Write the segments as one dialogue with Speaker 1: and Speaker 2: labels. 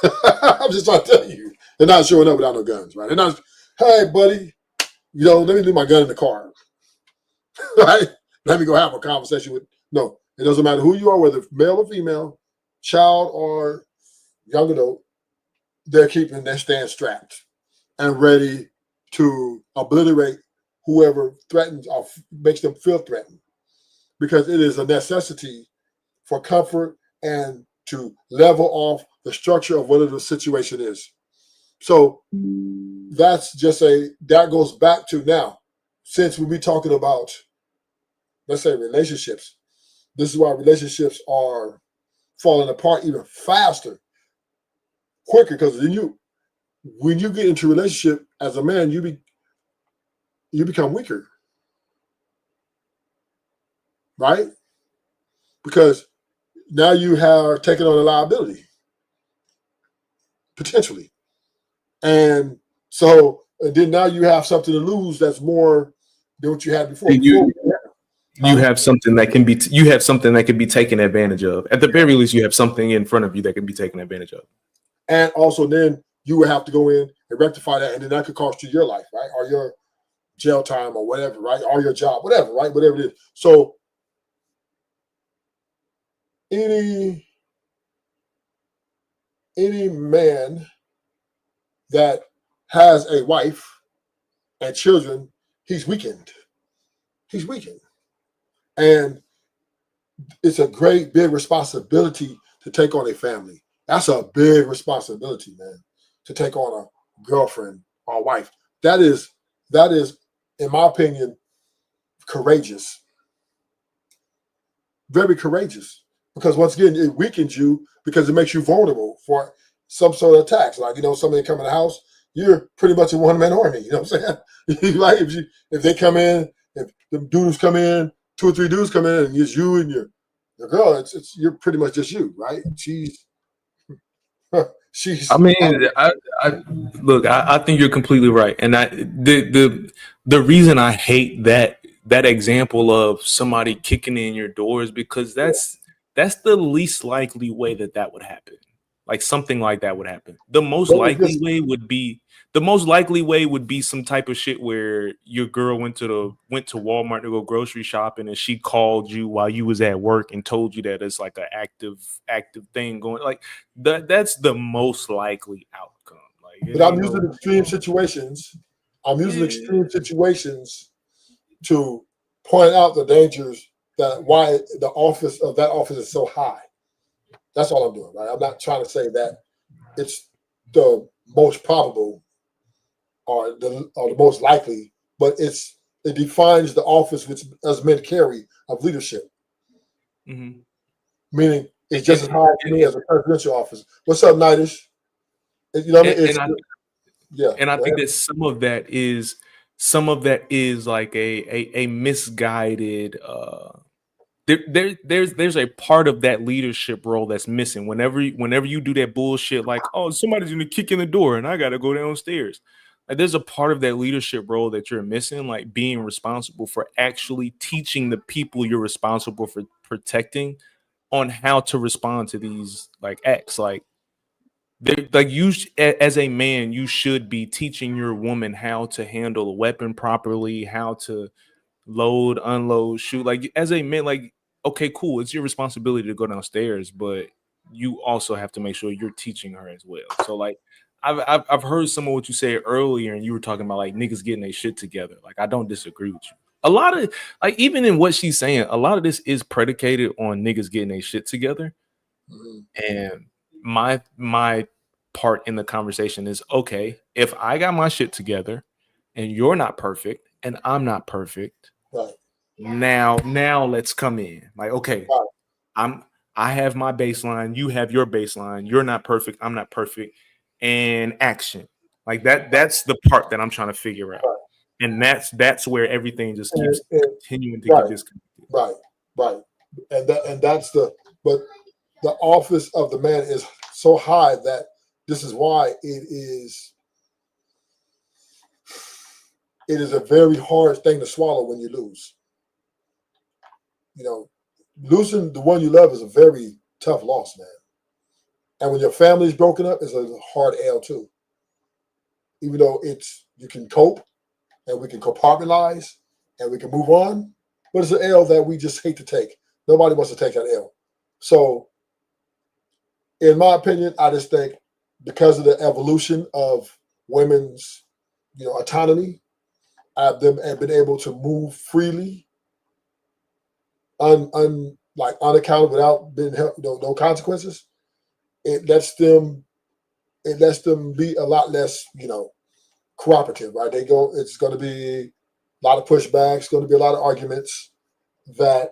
Speaker 1: I'm just trying to tell you, they're not showing up without no guns, right? They're not. Hey, buddy, let me leave my gun in the car, right? Let me go have a conversation with. No, it doesn't matter who you are, whether male or female, child or young adult. They're keeping their stand strapped and ready to obliterate whoever threatens or makes them feel threatened, because it is a necessity for comfort and to level off the structure of whatever the situation is. So that goes back to now, since we'll be talking about, let's say, relationships. This is why relationships are falling apart even faster, quicker, because when you get into a relationship as a man, you become weaker, right? Because now you have taken on a liability, potentially. And then now you have something to lose that's more than what you had before.
Speaker 2: And you have something that can be you have something that can be taken advantage of. At the very least, you have something in front of you that can be taken advantage of.
Speaker 1: And also then you would have to go in and rectify that, and then that could cost you your life, right? Or your jail time or whatever, right? Or your job, whatever, right? Whatever it is. So any man that has a wife and children, he's weakened. He's weakened. And it's a great big responsibility to take on a family. That's a big responsibility, man, to take on a girlfriend or a wife. That is, in my opinion, courageous. Very courageous. Because once again, it weakens you because it makes you vulnerable for some sort of attacks. Like, somebody come in the house, you're pretty much a one-man army. You know what I'm saying? Like if they come in, if the dudes come in, 2 or 3 dudes come in, and it's you and your girl, you're pretty much just you, right? She's.
Speaker 2: I mean, I think you're completely right, and the reason I hate that example of somebody kicking in your door is because that's the least likely way that would happen. Like something like that would happen. The most likely way would be some type of shit where your girl went to Walmart to go grocery shopping and she called you while you was at work and told you that it's like an active thing going. Like that's the most likely outcome. Like,
Speaker 1: but I'm using extreme situations. I'm using extreme situations to point out the dangers, that why the office is so high. That's all I'm doing, right? I'm not trying to say that it's the most probable or the most likely, but it defines the office which us men carry of leadership.
Speaker 2: Mm-hmm.
Speaker 1: Meaning it's just as high to me as a presidential office. What's up, Nightish? You know what I mean?
Speaker 2: And I think that some of that is like a misguided. There's a part of that leadership role that's missing whenever you do that bullshit, like, oh, somebody's gonna kick in the door and I gotta go downstairs. Like, there's a part of that leadership role that you're missing, like being responsible for actually teaching the people you're responsible for protecting on how to respond to these like acts. Like you as a man, you should be teaching your woman how to handle a weapon properly, how to load, unload, shoot. Like as a man, like, okay, cool, it's your responsibility to go downstairs, but you also have to make sure you're teaching her as well. So like I've heard some of what you said earlier, and you were talking about like niggas getting their shit together. Like I don't disagree with you. A lot of like even in what she's saying, a lot of this is predicated on niggas getting their shit together. Mm-hmm. And my part in the conversation is, okay, if I got my shit together and you're not perfect and I'm not perfect,
Speaker 1: right.
Speaker 2: Now let's come in. Like, okay, right. I have my baseline, you have your baseline, you're not perfect, I'm not perfect, and action. Like that's the part that I'm trying to figure out. Right. And that's where everything just keeps continuing to get disconnected.
Speaker 1: Right. And that's but the office of the man is so high that this is why it is a very hard thing to swallow when you lose. Losing the one you love is a very tough loss, man. And when your family's broken up, it's a hard L too. Even though you can cope and we can compartmentalize and we can move on, but it's an L that we just hate to take. Nobody wants to take that L. So, in my opinion, I just think because of the evolution of women's, autonomy, have been able to move freely, unaccountable, without being held, no consequences. It lets them be a lot less, cooperative, right? It's going to be a lot of pushback. It's going to be a lot of arguments that,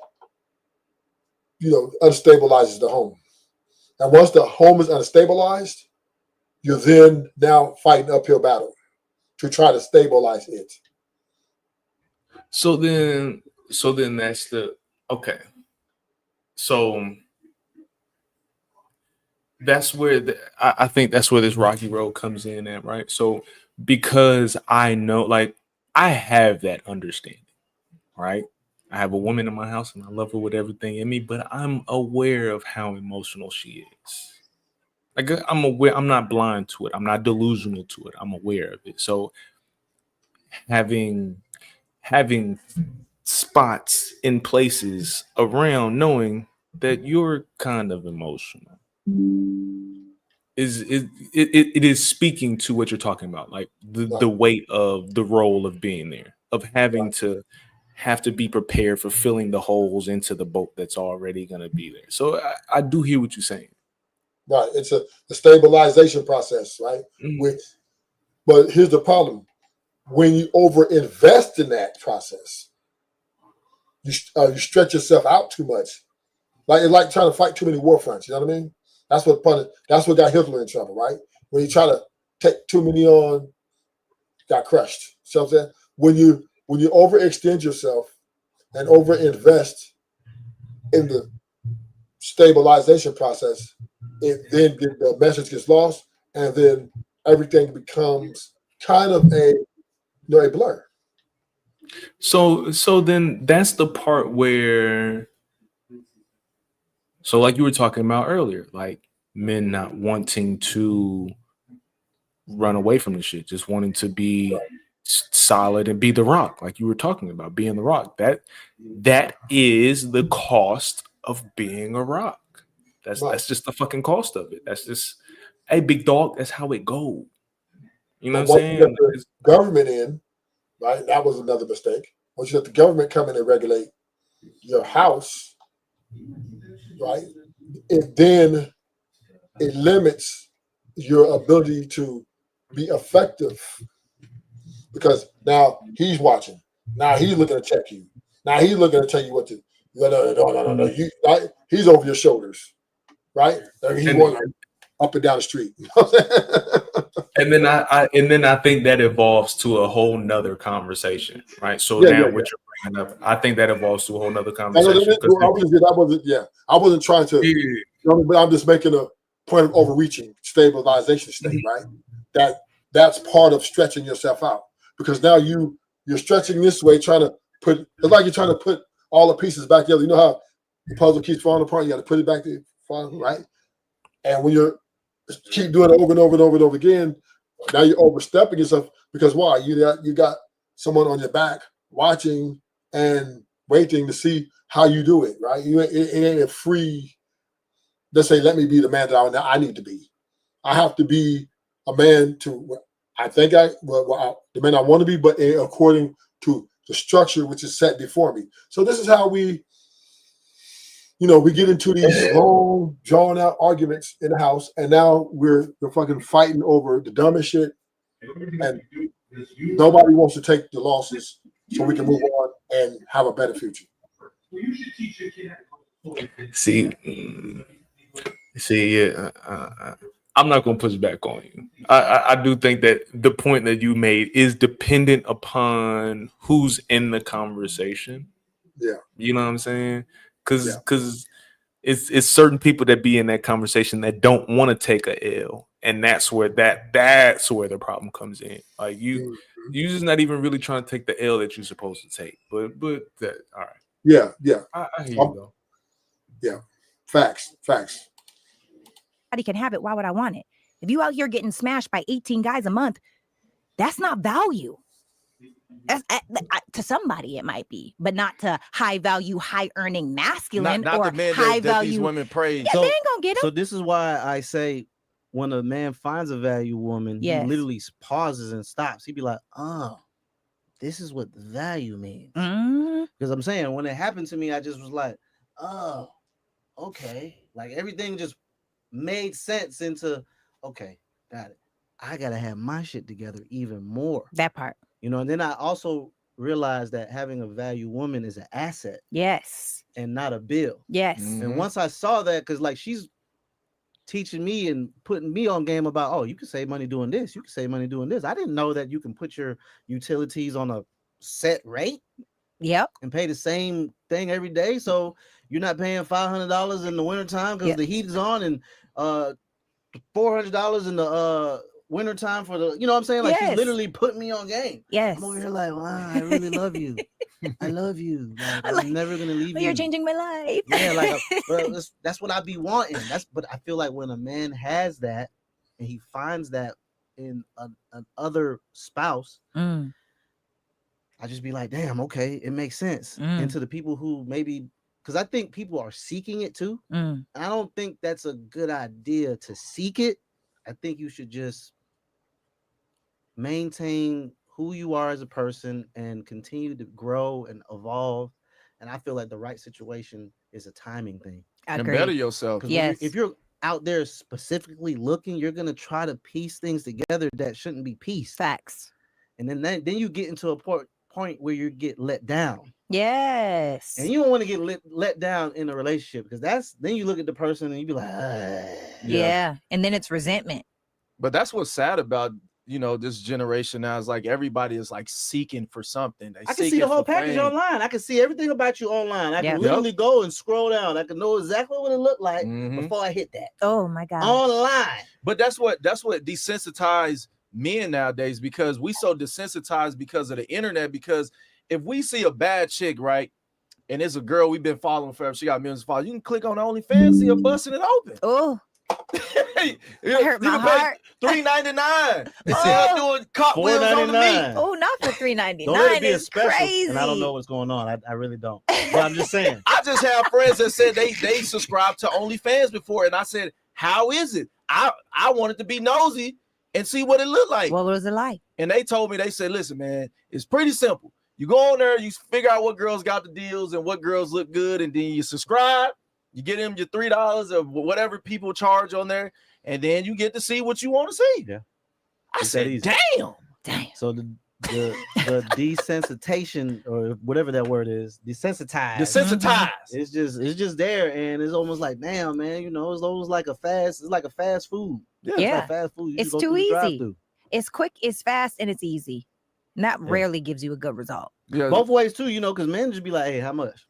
Speaker 1: unstabilizes the home. And once the home is unstabilized, you're then now fighting uphill battle to try to stabilize it.
Speaker 2: So then that's okay. So that's where I think that's where this rocky road comes in at, right? So because I know, like, I have that understanding, right? I have a woman in my house and I love her with everything in me, but I'm aware of how emotional she is. Like, I'm aware, I'm not blind to it. I'm not delusional to it. I'm aware of it. So having spots in places around knowing that you're kind of emotional it is speaking to what you're talking about, like the weight of the role of being there, of having to be prepared for filling the holes into the boat that's already going to be there. So I do hear what you're saying.
Speaker 1: Right. It's a stabilization process, right? But here's the problem. When you overinvest in that process, you stretch yourself out too much. It's like trying to fight too many war fronts. You know what I mean? That's what got Hitler in trouble, right? When you try to take too many on, got crushed. So I'm saying, when you overextend yourself and overinvest in the stabilization process, the message gets lost, and then everything becomes kind of a blur.
Speaker 2: So then that's the part where, so like you were talking about earlier, like men not wanting to run away from the shit, just wanting to be solid and be the rock, like you were talking about, being the rock. That is the cost of being a rock. That's just the fucking cost of it. That's just, hey, big dog, that's how it go. You know what I'm saying?
Speaker 1: You let the government in, right? That was another mistake. Once you let the government come in and regulate your house, right? Then it limits your ability to be effective, because now he's watching. Now he's looking to check you. Now he's looking to tell you what to. No. He's over your shoulders, right? He's going up and down the street. You know what I'm saying?
Speaker 2: And then I think that evolves to a whole nother conversation, right? So what you're bringing up, I think that evolves to a whole nother conversation.
Speaker 1: I wasn't trying to, but I'm just making a point of overreaching stabilization state, right? That's part of stretching yourself out, because now you're stretching this way, it's like you're trying to put all the pieces back together. You know how the puzzle keeps falling apart? You got to put it back there, right? And when you keep doing it over and over and over and over again, now you're overstepping yourself, because why? You got someone on your back watching and waiting to see how you do it, right? It ain't a free, let's say, let me be the man that I need to be. I have to be a man the man I want to be, but according to the structure which is set before me. So this is how we get into these long, drawn out arguments in the house, and now we're fucking fighting over the dumbest shit, and nobody wants to take the losses so we can move on and have a better future.
Speaker 2: See, I'm not going to push back on you. I do think that the point that you made is dependent upon who's in the conversation.
Speaker 1: Yeah.
Speaker 2: You know what I'm saying? Because it's certain people that be in that conversation that don't want to take a L, and that's where the problem comes in. Like you're just not even really trying to take the L that you're supposed to take. But that, all right.
Speaker 1: Yeah.
Speaker 2: I hear you though.
Speaker 1: Yeah. Facts.
Speaker 3: can have it, why would I want it? If you out here getting smashed by 18 guys a month, that's not value. To somebody it might be, but not to high value, high earning masculine
Speaker 4: not
Speaker 3: or
Speaker 4: the men
Speaker 3: high
Speaker 4: that
Speaker 3: value.
Speaker 4: these women praise.
Speaker 3: Yeah, they ain't gonna get
Speaker 5: So
Speaker 3: them.
Speaker 5: this is why I say when a man finds a value woman,
Speaker 3: Yes.
Speaker 5: he literally pauses and stops. He'd be like, oh, this is what value means. Because I'm saying when it happened to me, I just was like, oh, okay. Like everything just made sense into, okay, got it. I gotta have my shit together even more.
Speaker 3: That part.
Speaker 5: You know, and then I also realized that having a value woman is an asset
Speaker 3: Yes.
Speaker 5: and not a bill.
Speaker 3: Yes.
Speaker 5: And once I saw that, because like she's teaching me and putting me on game about, oh, you can save money doing this, you can save money doing this. I didn't know that you can put your utilities on a set rate.
Speaker 3: Yep.
Speaker 5: And pay the same thing every day. So you're not paying $500 in the wintertime because the heat is on, and $400 in the wintertime for the, you know what I'm saying? Like she's literally putting me on game.
Speaker 3: Yes.
Speaker 5: I'm over here like, wow, I really love you. I love you. Like, I'm never gonna leave you.
Speaker 3: You're changing my life.
Speaker 5: Yeah, like bro, that's what I be wanting. But I feel like when a man has that and he finds that in an other spouse, I just be like, damn, okay, it makes sense. And to the people who maybe, because I think people are seeking it too. And I don't think that's a good idea to seek it. I think you should just maintain who you are as a person and continue to grow and evolve. And I feel like the right situation is a timing thing.
Speaker 4: And better yourself.
Speaker 5: Yes. If you're out there specifically looking, you're gonna try to piece things together that shouldn't be pieced.
Speaker 3: Facts.
Speaker 5: And then you get into a point where you get let down.
Speaker 3: Yes.
Speaker 5: And you don't want to get let down in a relationship, because then you look at the person and you be like,
Speaker 3: yeah. And then it's resentment.
Speaker 4: But that's what's sad about, you know, this generation now, is like everybody is like seeking for something.
Speaker 5: I can see the whole package online. I can see everything about you online. I can literally go and scroll down. I can know exactly what it looked like before I hit that.
Speaker 3: Oh my God.
Speaker 5: Online.
Speaker 4: But that's what desensitized men nowadays, because we so desensitized because of the internet. Because if we see a bad chick, right, and it's a girl we've been following forever, she got millions of followers, you can click on OnlyFans, see her busting it open.
Speaker 3: Oh,
Speaker 4: hey,
Speaker 3: it hurt my heart.
Speaker 4: $3.99. See her doing cartwheels on the meat.
Speaker 3: Oh, not for $3.99.
Speaker 5: Don't let it be a special.
Speaker 3: Crazy.
Speaker 5: And I don't know what's going on. I really don't. But I'm just saying.
Speaker 4: I just have friends that said they subscribed to OnlyFans before, and I said, how is it? I wanted to be nosy and see what it looked like.
Speaker 3: What was it like?
Speaker 4: And they told me, they said, listen, man, it's pretty simple. You go on there, you figure out what girls got the deals and what girls look good, and then you subscribe. You get them your $3 or whatever people charge on there, and then you get to see what you want to see.
Speaker 5: Yeah.
Speaker 4: I said, damn.
Speaker 5: So the desensitization, or whatever that word is, desensitized. It's just there, and it's almost like, damn, man, you know, it's almost like a fast food.
Speaker 3: Yeah.
Speaker 5: It's like fast food.
Speaker 3: It's too easy. It's quick, it's fast, and it's easy. And that rarely gives you a good result.
Speaker 5: Yeah. Both ways too, you know, because men just be like, hey, how much?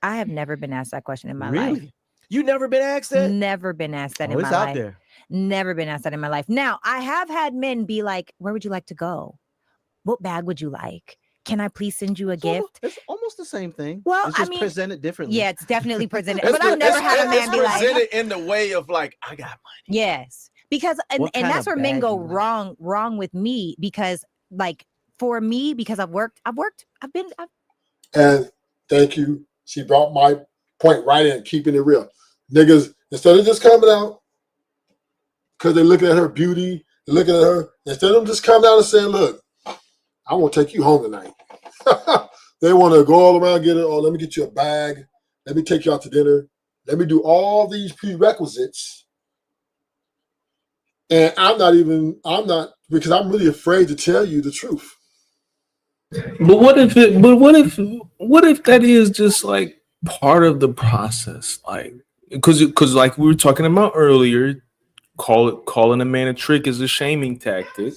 Speaker 3: I have never been asked that question in my life.
Speaker 4: You never been asked that?
Speaker 3: Never been asked that in my
Speaker 5: life. It's out there.
Speaker 3: Never been asked that in my life. Now, I have had men be like, where would you like to go? What bag would you like? Can I please send you a gift?
Speaker 5: It's almost the same thing.
Speaker 3: Well,
Speaker 5: it's just
Speaker 3: I mean,
Speaker 5: presented differently.
Speaker 3: Yeah, it's definitely presented. But I've never had a man be like,
Speaker 4: presented in the way of like, I got money.
Speaker 3: Yes. Because and that's where men go wrong with me, because like for me, because I've been.
Speaker 1: And thank you. She brought my point right in, keeping it real. Niggas, instead of just coming out because they're looking at her beauty, looking at her, instead of them just coming out and saying, look, I want to take you home tonight. They want to go all around, get it. Oh, let me get you a bag. Let me take you out to dinner. Let me do all these prerequisites. And I'm not, because I'm really afraid to tell you the truth.
Speaker 2: But what if that is just like part of the process? Like, because like we were talking about earlier, calling a man a trick is a shaming tactic.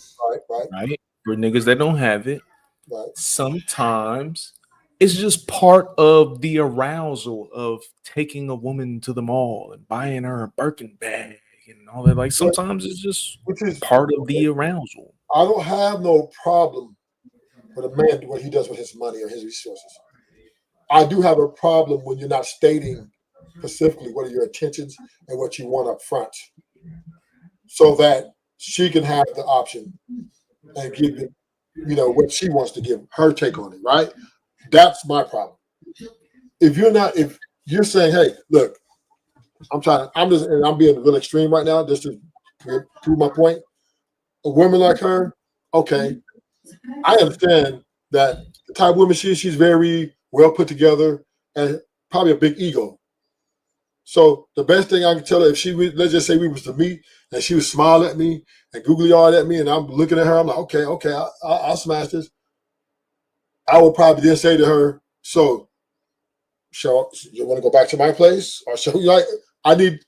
Speaker 2: Right. For niggas that don't have it.
Speaker 1: Right.
Speaker 2: Sometimes it's just part of the arousal of taking a woman to the mall and buying her a Birkin bag and all that. Like sometimes it's just part of the arousal.
Speaker 1: I don't have no problem with a man what he does with his money or his resources. I do have a problem when you're not stating specifically what are your intentions and what you want up front, so that she can have the option and give it, what she wants to give her take on it, right? That's my problem. If you're saying, hey, look, I'm being a little extreme right now, just to prove my point. A woman like her, okay, I understand that the type of woman she's very well put together and probably a big ego. So the best thing I can tell her, let's just say we was to meet and she was smiling at me and googly eyed at me, and I'm looking at her, I'm like, okay, I'll smash this. I will probably then say to her, so, you want to go back to my place, or I need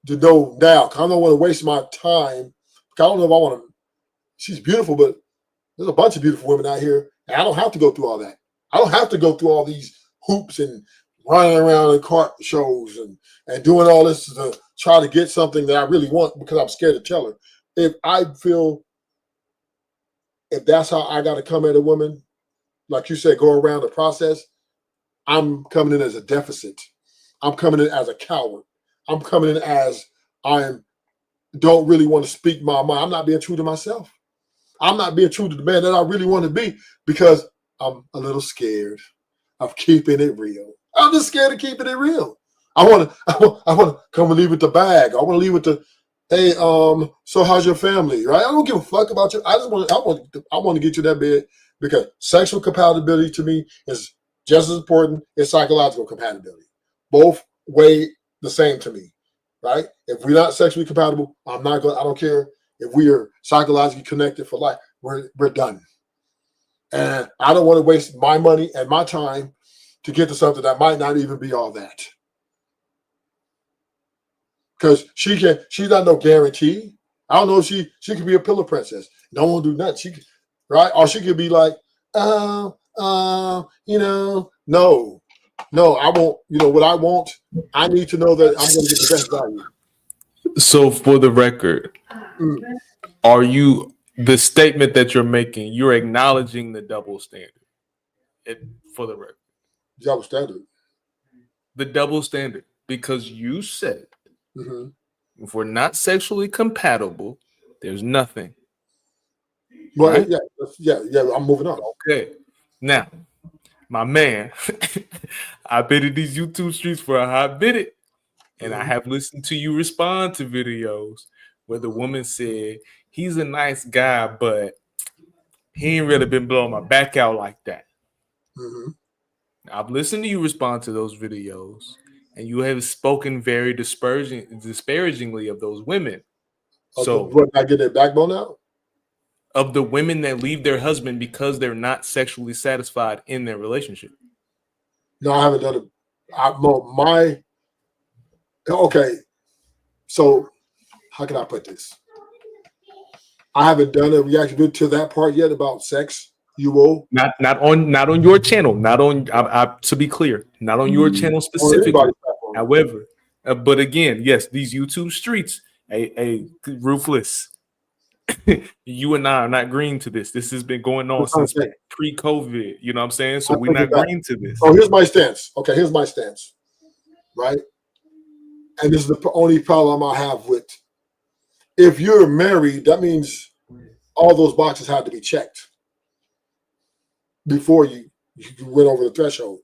Speaker 1: to know now, because I don't want to waste my time. I don't know if I want to. She's beautiful, but there's a bunch of beautiful women out here, and I don't have to go through all that. I don't have to go through all these hoops and running around in cart shows and doing all this to try to get something that I really want because I'm scared to tell her. If that's how I got to come at a woman, like you said, go around the process, I'm coming in as a deficit. I'm coming in as a coward. I'm coming in as don't really want to speak my mind. I'm not being true to myself. I'm not being true to the man that I really want to be because I'm a little scared of keeping it real. I'm just scared of keeping it real. I want to come and leave with the bag. I want to leave with the, hey, so how's your family, right? I don't give a fuck about you. I want to get you that bed because sexual compatibility to me is just as important as psychological compatibility. Both weigh the same to me, right? If we're not sexually compatible, I don't care if we are psychologically connected for life. We're done. And I don't want to waste my money and my time to get to something that might not even be all that. Because she's not no guarantee. I don't know if she could be a pillow princess. No one do nothing. Right? Or she could be like, no, I won't, what I want, I need to know that I'm going to get the best value.
Speaker 2: So for the record, are you, the statement that you're making, you're acknowledging the double standard? For the record.
Speaker 1: Double standard.
Speaker 2: The double standard. Because you said, if we're not sexually compatible, there's nothing.
Speaker 1: Well, right? Yeah, I'm moving on.
Speaker 2: Okay. Now, my man, I've been in these YouTube streets for a hot minute, and I have listened to you respond to videos where the woman said, he's a nice guy, but he ain't really been blowing my back out like that. I've listened to you respond to those videos, and you have spoken very disparagingly of those women. So,
Speaker 1: what, I get their backbone out?
Speaker 2: Of the women that leave their husband because they're not sexually satisfied in their relationship.
Speaker 1: No, I haven't done it. Okay. So how can I put this? I haven't done a reaction to that part yet about sex. You will
Speaker 2: not on your channel, not on. To be clear, not on your channel specifically. However, but again, yes, these YouTube streets, a ruthless. You and I are not agreeing to this. This has been going on since pre-COVID. You know what I'm saying? So we're not agreeing to this.
Speaker 1: Oh, here's my stance. Okay, here's my stance. Right? And this is the only problem I have with, if you're married, that means all those boxes have to be checked before you went over the threshold.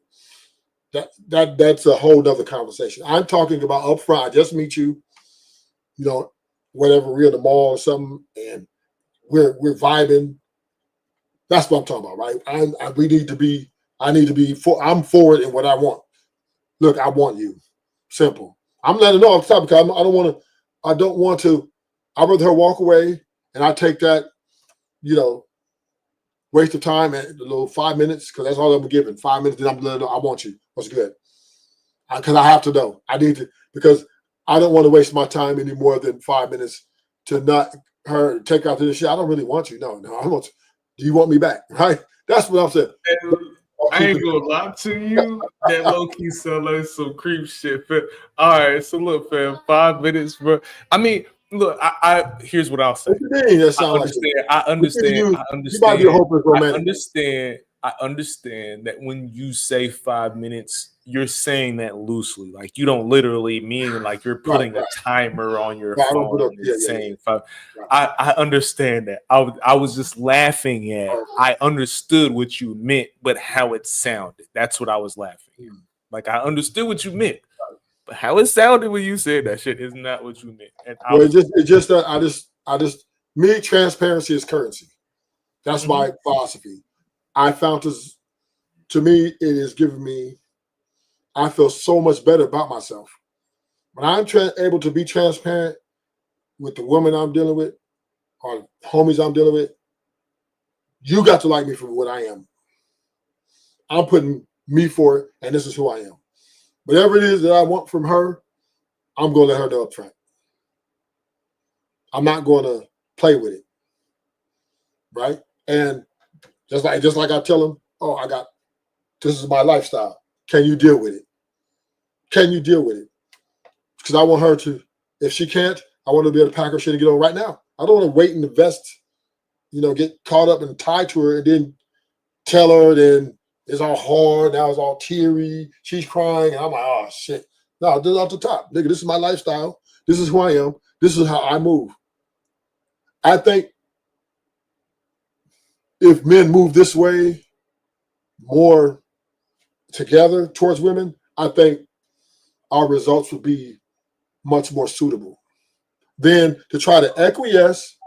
Speaker 1: That's a whole nother conversation. I'm talking about upfront. I just meet you, whatever, we're in the mall or something, and we're vibing. That's what I'm talking about, right? I'm forward in what I want. Look, I want you. Simple. I'm letting know off the top because I don't want to. I'd rather her walk away and I take that, waste of time at a little 5 minutes, because that's all I'm giving. 5 minutes, then I'm letting her know I want you. What's good? Because I have to know. I need to, because I don't want to waste my time any more than 5 minutes to not her take out to this shit. I don't really want you. No, I want you. Do you want me back? Right? That's what I'm saying.
Speaker 2: I ain't gonna lie to you. That low key sound like some creep shit. Fam. All right, so look, fam, 5 minutes, bro. I mean, look, I here's what I'll say. I understand. I understand that when you say 5 minutes, you're saying that loosely, like you don't literally mean like you're putting a timer on your
Speaker 1: Right, I don't
Speaker 2: phone
Speaker 1: put up-
Speaker 2: and
Speaker 1: yeah,
Speaker 2: saying
Speaker 1: yeah.
Speaker 2: I understand that. I was just laughing at. I understood what you meant, but how it sounded. That's what I was laughing at. Like I understood what you meant, but how it sounded when you said that shit is not what you meant. And
Speaker 1: Well, it's just that I just me, transparency is currency. That's my philosophy. I found this, to me, it is giving me, I feel so much better about myself. When I'm able to be transparent with the woman I'm dealing with or homies I'm dealing with, you got to like me for what I am. I'm putting me for it, and this is who I am. Whatever it is that I want from her, I'm going to let her know up front. I'm not going to play with it. Right? And just like I tell them, oh, this is my lifestyle. Can you deal with it? Can you deal with it? Because I want her to, if she can't, I want her to be able to pack her shit and get on right now. I don't want to wait and invest, get caught up and tied to her and then tell her, then it's all hard. Now it's all teary. She's crying. And I'm like, oh, shit. No, this is off the top. Nigga, this is my lifestyle. This is who I am. This is how I move. I think if men move this way more together towards women, I think our results would be much more suitable than to try to acquiesce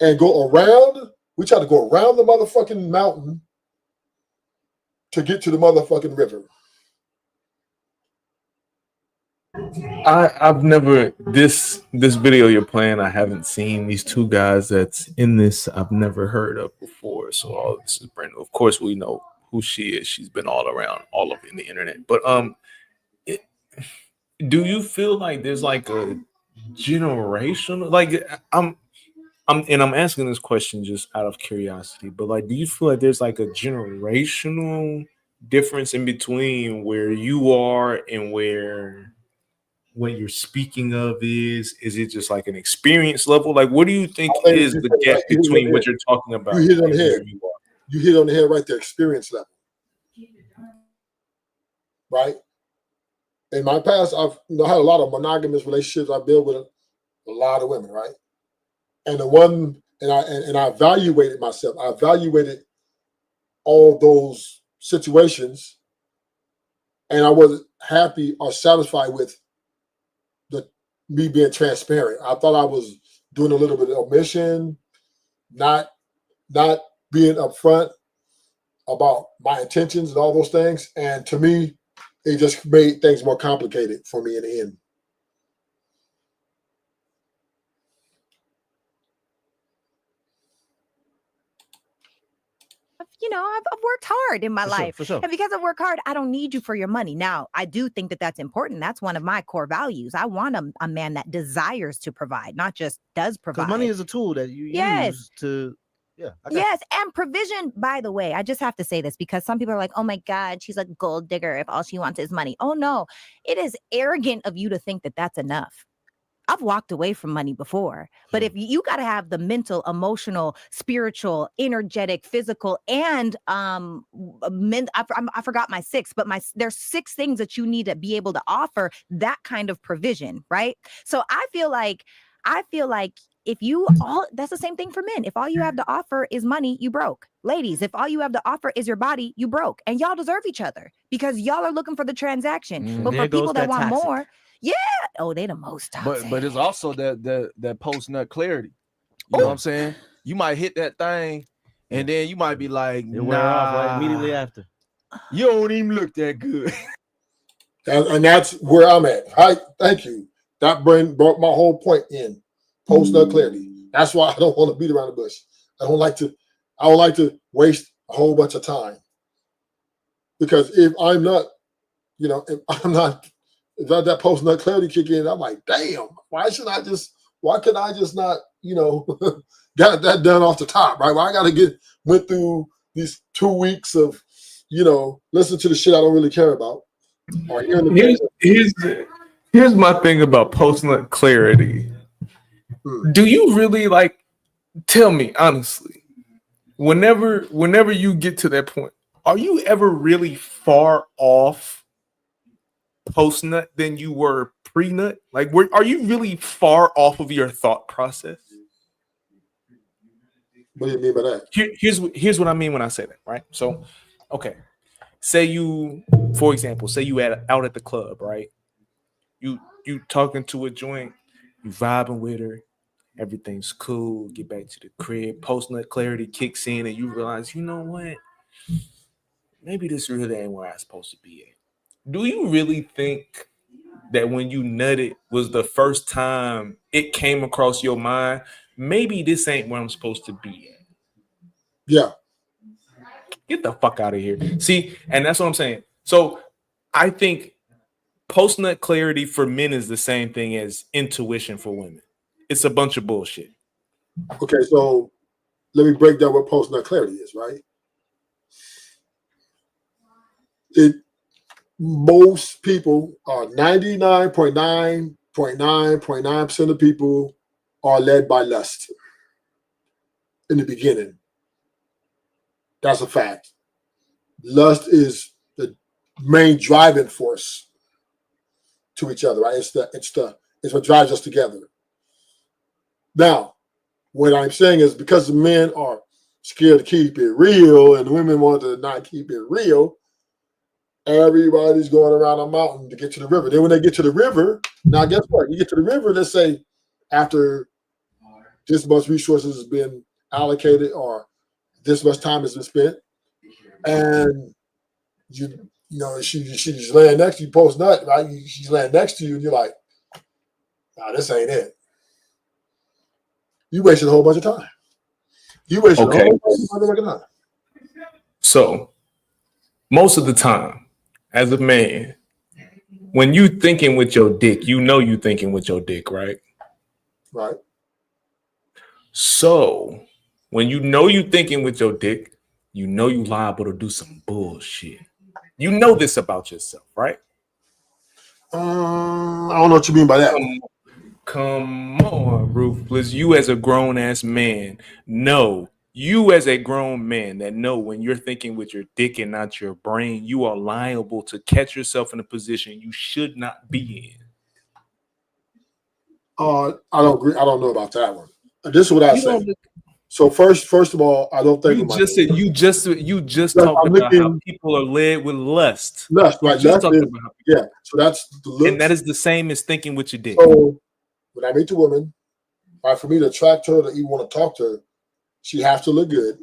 Speaker 1: and go around. We try to go around the motherfucking mountain to get to the motherfucking river.
Speaker 2: I've never this video you're playing. I haven't seen these two guys that's in this. I've never heard of before. So all this is brand new. Of course, we know who she is. She's been all around, all over in the internet. But do you feel like there's like a generational? Like I'm asking this question just out of curiosity. But like, do you feel like there's like a generational difference in between where you are and where what you're speaking of is it just like an experience level? Like, what do you think is the gap between what you're talking about?
Speaker 1: You hit on the head. You hit on the head right there, experience level. Right? In my past, I've had a lot of monogamous relationships. I built with a lot of women, right? And I evaluated myself. I evaluated all those situations, and I wasn't happy or satisfied with me being transparent. I thought I was doing a little bit of omission, not being upfront about my intentions and all those things. And to me, it just made things more complicated for me in the end.
Speaker 3: I've worked hard in my life.
Speaker 5: For sure.
Speaker 3: And because I've worked hard, I don't need you for your money. Now, I do think that that's important. That's one of my core values. I want a man that desires to provide, not just does provide.
Speaker 5: Because money is a tool that you use to,
Speaker 3: Yes, and provision, by the way, I just have to say this because some people are like, oh my God, she's a gold digger if all she wants is money. Oh no, it is arrogant of you to think that that's enough. I've walked away from money before, but if you got to have the mental, emotional, spiritual, energetic, physical, and I forgot my 6, but there's 6 things that you need to be able to offer that kind of provision, right? So I feel like if you all, that's the same thing for men. If all you have to offer is money, you broke. Ladies, if all you have to offer is your body, you broke. And y'all deserve each other because y'all are looking for the transaction. But for people that want more. Yeah. Oh, they the most toxic.
Speaker 4: But it's also that post nut clarity. You know what I'm saying? You might hit that thing, and then you might be like,
Speaker 5: it wear off right immediately after.
Speaker 4: You don't even look that good.
Speaker 1: And that's where I'm at. Thank you. That brought my whole point in. Post nut clarity. That's why I don't want to beat around the bush. I don't like to waste a whole bunch of time. Because if I'm not, if that post nut clarity kick in, I'm like, damn, why couldn't I just not, got that done off the top, right? Why I gotta went through these 2 weeks of, listen to the shit I don't really care about. Or
Speaker 2: Here's my thing about post nut clarity. Do you really tell me honestly, whenever you get to that point, are you ever really far off post nut than you were pre nut? Like, are you really far off of your thought process?
Speaker 1: What do you mean by that?
Speaker 2: Here's what I mean when I say that, right? So, okay, say you, for example, say you out at the club, right? You talking to a joint, you vibing with her, everything's cool. Get back to the crib, post nut clarity kicks in, and you realize, you know what? Maybe this really ain't where I'm supposed to be at. Do you really think that when you nutted was the first time it came across your mind? Maybe this ain't where I'm supposed to be at.
Speaker 1: Yeah.
Speaker 2: Get the fuck out of here. See, and that's what I'm saying. So I think post nut clarity for men is the same thing as intuition for women. It's a bunch of bullshit.
Speaker 1: Okay, so let me break down what post nut clarity is, right? Most people are 99.9% of people are led by lust in the beginning. That's a fact. Lust is the main driving force to each other, right? It's what drives us together. Now, what I'm saying is because the men are scared to keep it real and the women want to not keep it real, everybody's going around a mountain to get to the river. Then when they get to the river, now guess what? You get to the river, let's say after this much resources has been allocated or this much time has been spent, and you know she's laying next to you post nut, right? She's laying next to you, and you're like, nah, this ain't it. You wasted a whole bunch of time. You wasted a whole bunch of time.
Speaker 2: So most of the time, as a man, when you thinking with your dick, you know you thinking with your dick, right?
Speaker 1: Right.
Speaker 2: So when you know you thinking with your dick, you know you liable to do some bullshit. You know this about yourself, right?
Speaker 1: I don't know what you mean by that.
Speaker 2: Come on, Ruthless. You as a grown ass man know. You as a grown man that know when you're thinking with your dick and not your brain, you are liable to catch yourself in a position you should not be in.
Speaker 1: I don't agree. I don't know about that one. This is what I say. So first of all, I don't think
Speaker 2: you just talked about how people are led with lust.
Speaker 1: Lust, right? Lust is, yeah. So that's the looks.
Speaker 2: And that is the same as thinking with your dick.
Speaker 1: So when I meet a woman, right, for me to attract her, to even want to talk to her, she has to look good,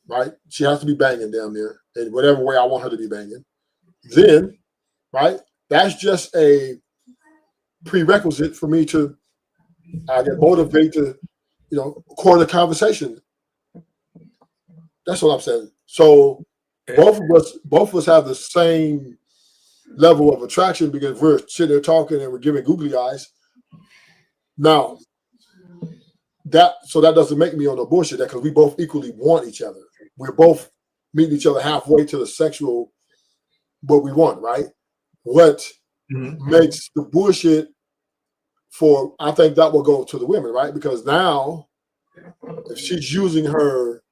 Speaker 1: right? She has to be banging down there in whatever way I want her to be banging. Then, right, that's just a prerequisite for me to get motivated to, record a conversation. That's what I'm saying. So both of us have the same level of attraction because we're sitting there talking and we're giving googly eyes. Now, that doesn't make me on the bullshit because we both equally want each other. We're both meeting each other halfway to the sexual what we want, right? What makes the bullshit I think that will go to the women, right? Because now if she's using her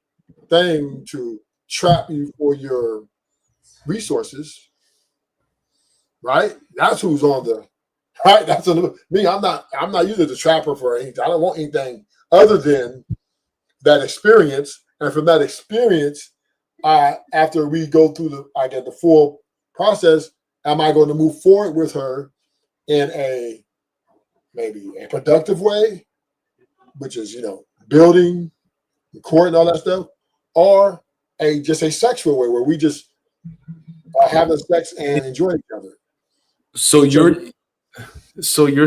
Speaker 1: thing to trap you for your resources, right? That's who's on the right. That's me. I'm not using the trapper for anything. I don't want anything other than that experience. And from that experience, after we go through the full process, am I going to move forward with her in maybe a productive way, which is building, court, all that stuff, or just a sexual way where we just are having sex and enjoying each other.
Speaker 2: So you're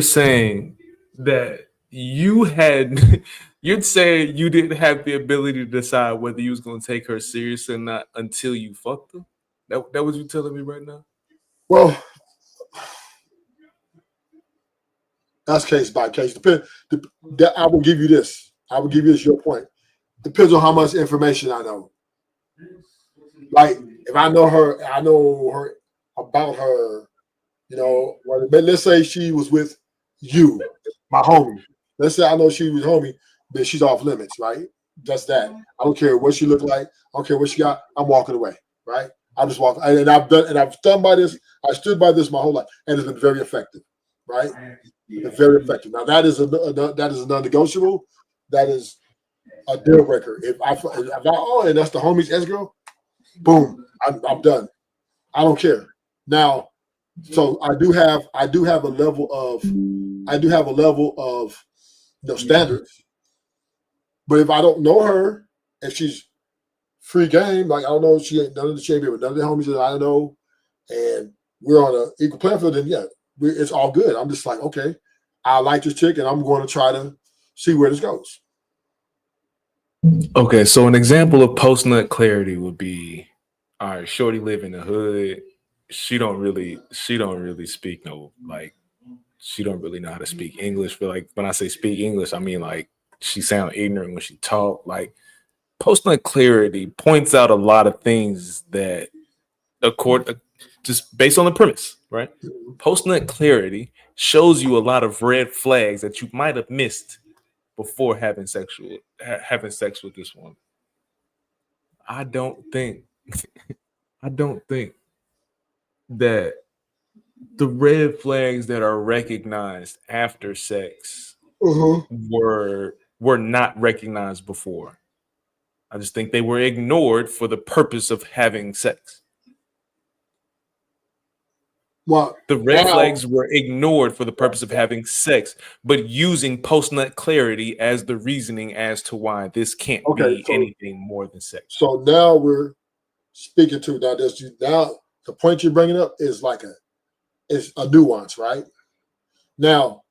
Speaker 2: saying that you'd say you didn't have the ability to decide whether you was going to take her serious or not until you fucked her? That what you telling me right now?
Speaker 1: Well, that's case by case. I will give you this. I will give you this, your point. Depends on how much information I know. Like if I know her about her, let's say she was with you, my homie. Let's say I know she was homie, then she's off limits, right? That's that. I don't care what she look like. I don't care what she got. I'm walking away, right? I'm just walking, and I've done by this. I stood by this my whole life, and it's been very effective, right? It's been very effective. Now that is a non-negotiable. That is a deal breaker. If I and that's the homie's ex girl, boom, I'm done. I don't care. Now, so I do have a level of standards. But if I don't know her, if she's free game, like I don't know, she ain't none of the champion, but none of the homies that I know, and we're on an equal playing field, then yeah, it's all good. I'm just like, okay, I like this chick, and I'm going to try to see where this goes.
Speaker 2: Okay, so an example of post nut clarity would be, all right, shorty live in the hood. She don't really speak she don't really know how to speak English. But like when I say speak English, I mean like she sound ignorant when she talk. Like post nut clarity points out a lot of things that just based on the premise, right? Post nut clarity shows you a lot of red flags that you might have missed before having sex with this woman. I don't think that the red flags that are recognized after sex were not recognized before. I just think they were ignored for the purpose of having sex.
Speaker 1: Well,
Speaker 2: the red flags were ignored for the purpose of having sex, but using post-nut clarity as the reasoning as to why this can't be anything more than sex.
Speaker 1: So now we're speaking to now the point you're bringing up is is a nuance, right? Now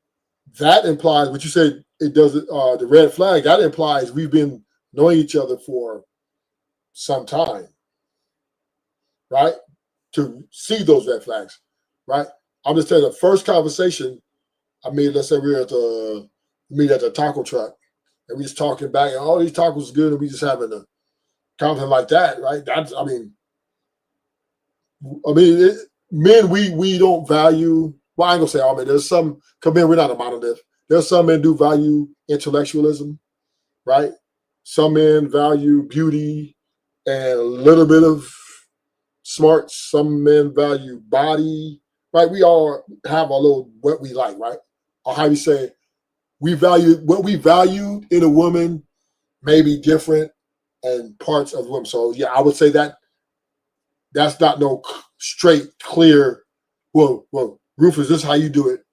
Speaker 1: that implies what you said. It doesn't. The red flag that implies we've been knowing each other for some time, right? To see those red flags. Right, I'm just telling you, the first conversation. I mean, let's say we're at the taco truck, and we just talking back, and all these tacos are good, and we just having a conversation like that, right? Men we don't value. Well, I ain't gonna say all men. There's some. Come in, we're not a monolith. There's some men do value intellectualism, right? Some men value beauty and a little bit of smarts. Some men value body. Right, we all have a little what we like, right? Or how you say we value what we value in a woman may be different and parts of the woman. So yeah, I would say that's not no straight, clear. Well, Rufus, this is how you do it.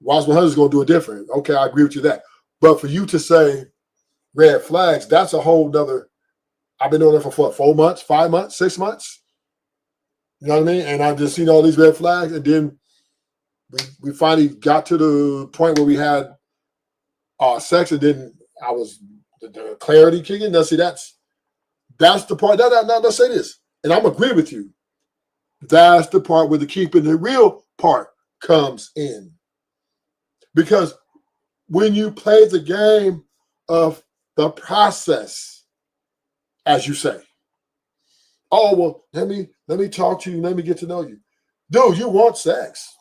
Speaker 1: Watch my husband's gonna do it different. Okay, I agree with you that. But for you to say red flags, that's a whole nother. I've been doing it for what, 4 months, 5 months, 6 months. You know what I mean? And I've just seen all these red flags, and then we finally got to the point where we had sex, and then I was the clarity kicking. Now, see, that's the part. Now, let's say this, and I'm agree with you. That's the part where the keeping the real part comes in, because when you play the game of the process, as you say. Oh, well, let me talk to you. Let me get to know you. Dude, you want sex.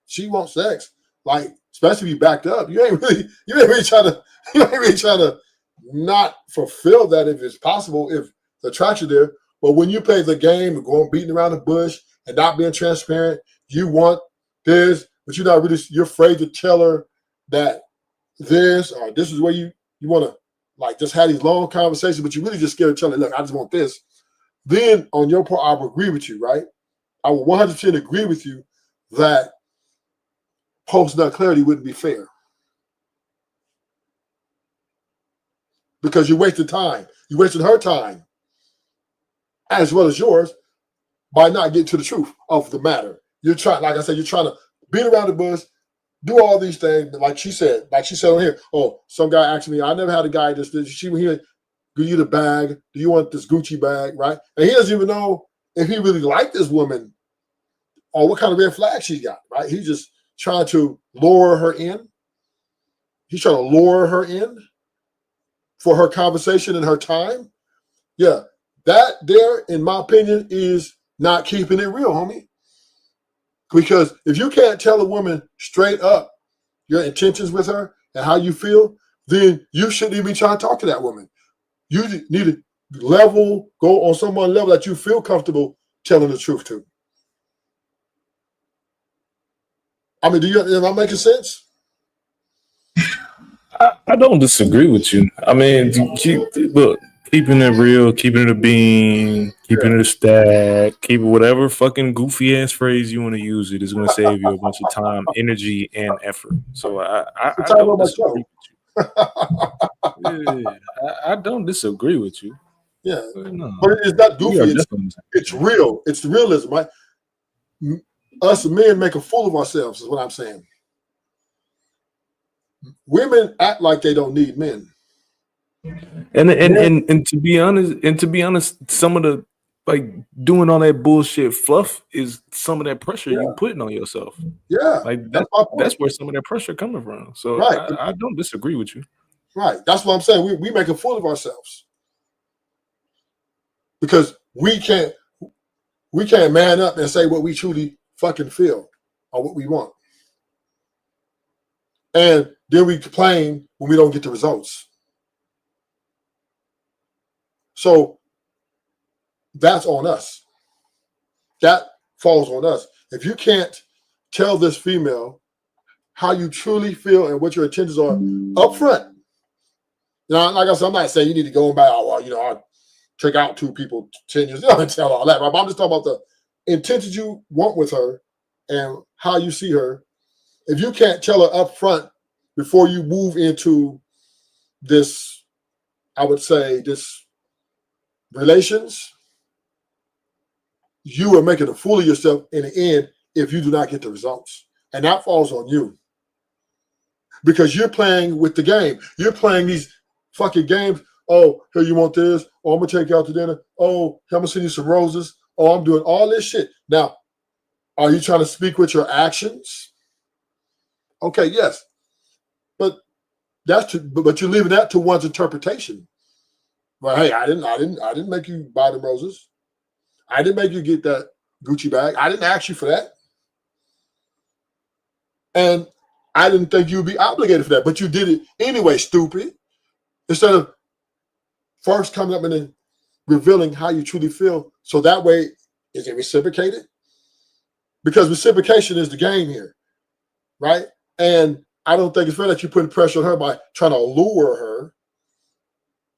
Speaker 1: She wants sex. Like, especially if you backed up. You ain't really trying to not fulfill that if it's possible, if the attraction there. But when you play the game and going beating around the bush and not being transparent, you want this, but you're not really, you're afraid to tell her that this or this is where you want to like just have these long conversations, but you really just scared to tell her, look, I just want this. Then on your part, I will agree with you, right? I will 100% agree with you that post-nut clarity wouldn't be fair. Because you wasted time. You wasted her time, as well as yours, by not getting to the truth of the matter. You're trying, like I said, you're trying to beat around the bush, do all these things, like she said on here. Oh, some guy asked me, I never had a guy this. She was here. Give you the bag. Do you want this Gucci bag, right? And he doesn't even know if he really liked this woman or what kind of red flag she got, right? He's just trying to lure her in. He's trying to lure her in for her conversation and her time. Yeah, that there, in my opinion, is not keeping it real, homie. Because if you can't tell a woman straight up your intentions with her and how you feel, then you shouldn't even be trying to talk to that woman. You need to go on someone level that you feel comfortable telling the truth to. I mean, am I making sense?
Speaker 2: I don't disagree with you. I mean, look, keeping it real, keeping it a bean, keeping it a stack, keep it whatever fucking goofy ass phrase you want to use. It is going to save you a bunch of time, energy, and effort. So I don't disagree with you. I don't disagree with you.
Speaker 1: Yeah,
Speaker 2: no.
Speaker 1: But it's not goofy. It's real. It's the realism, right? Us men make a fool of ourselves, is what I'm saying. Women act like they don't need men.
Speaker 2: And to be honest, some of the like doing all that bullshit fluff is some of that pressure you putting on yourself.
Speaker 1: Yeah,
Speaker 2: like that's where some of that pressure coming from. So right. I don't disagree with you.
Speaker 1: Right, that's what I'm saying. We make a fool of ourselves because we can't man up and say what we truly fucking feel or what we want, and then we complain when we don't get the results. So that's on us. That falls on us. If you can't tell this female how you truly feel and what your intentions are up front, like I said, I'm not saying you need to go and buy, I'll check out 2 people 10 years. And tell all that, right? But I'm just talking about the intentions you want with her and how you see her. If you can't tell her up front before you move into this, I would say, this relations, you are making a fool of yourself in the end if you do not get the results. And that falls on you. Because you're playing with the game. You're playing these fucking games. Oh, here, you want this? Oh, I'm going to take you out to dinner. Oh, I'm going to send you some roses. Oh, I'm doing all this shit. Now, are you trying to speak with your actions? Okay, yes. But you're leaving that to one's interpretation. Well, hey, I didn't make you buy the roses. I didn't make you get that Gucci bag. I didn't ask you for that. And I didn't think you'd be obligated for that, but you did it anyway, stupid. Instead of first coming up and then revealing how you truly feel. So that way, is it reciprocated? Because reciprocation is the game here, right? And I don't think it's fair that you're putting pressure on her by trying to lure her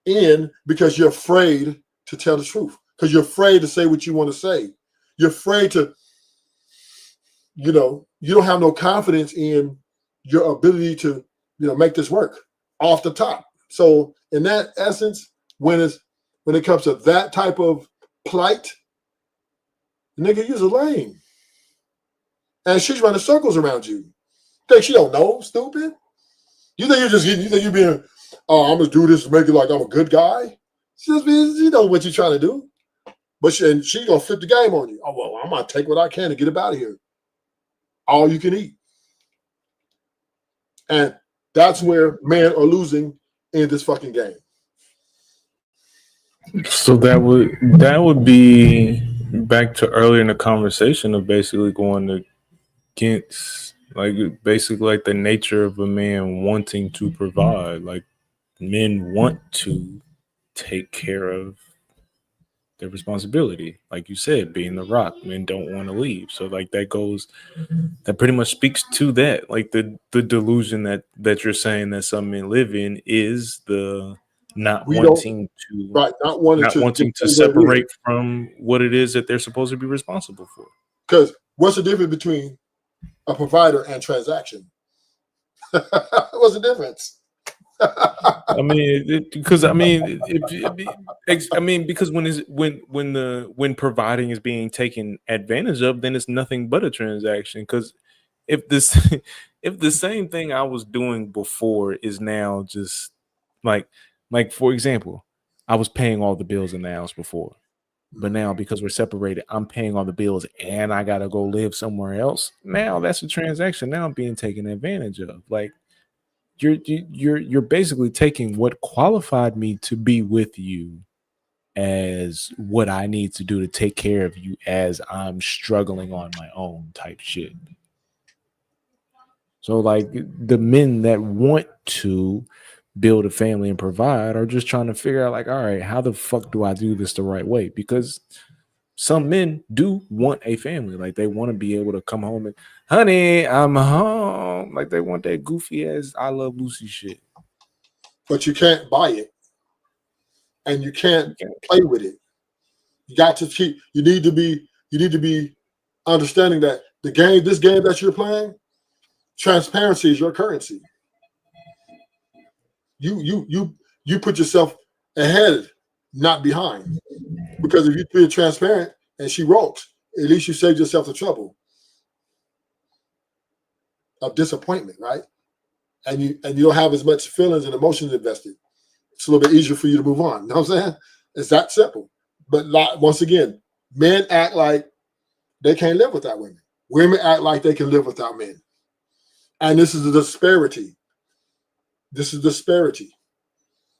Speaker 1: in because you're afraid to tell the truth, because you're afraid to say what you want to say. You're afraid to, you don't have no confidence in your ability to, make this work off the top. So in that essence, when it comes to that type of plight, nigga, you're a lame. And she's running circles around you. Think she don't know, stupid? You think you're being, oh, I'm gonna do this to make it like I'm a good guy? She knows what you're trying to do. But she gonna flip the game on you. Oh, well, I'm gonna take what I can to get up out of here. All you can eat. And that's where men are losing in this fucking game.
Speaker 2: So that would be back to earlier in the conversation of basically going against basically like the nature of a man wanting to provide. Like men want to take care of their responsibility. Like you said, being the rock, men don't want to leave. So like that pretty much speaks to that. Like the delusion that you're saying that some men live in is the not wanting to separate from what it is that they're supposed to be responsible for.
Speaker 1: Because what's the difference between a provider and transaction? What's the difference?
Speaker 2: Because when providing is being taken advantage of, then it's nothing but a transaction. Because if the same thing I was doing before is now just like for example, I was paying all the bills in the house before, but now because we're separated, I'm paying all the bills and I gotta go live somewhere else. Now that's a transaction. Now I'm being taken advantage of. Like you're basically taking what qualified me to be with you as what I need to do to take care of you as I'm struggling on my own type shit. So like the men that want to build a family and provide are just trying to figure out, like, all right, how the fuck do I do this the right way? Because some men do want a family. Like, they want to be able to come home and, honey, I'm home. Like, they want that goofy ass I Love Lucy shit.
Speaker 1: But you can't buy it. And you can't play with it. You got to keep, you need to be understanding that this game that you're playing, transparency is your currency. You put yourself ahead, not behind. Because if you be transparent and she rolls, at least you saved yourself the trouble of disappointment, right? And you don't have as much feelings and emotions invested. It's a little bit easier for you to move on. You know what I'm saying? It's that simple. But once again, men act like they can't live without women. Women act like they can live without men. And this is the disparity. This is disparity.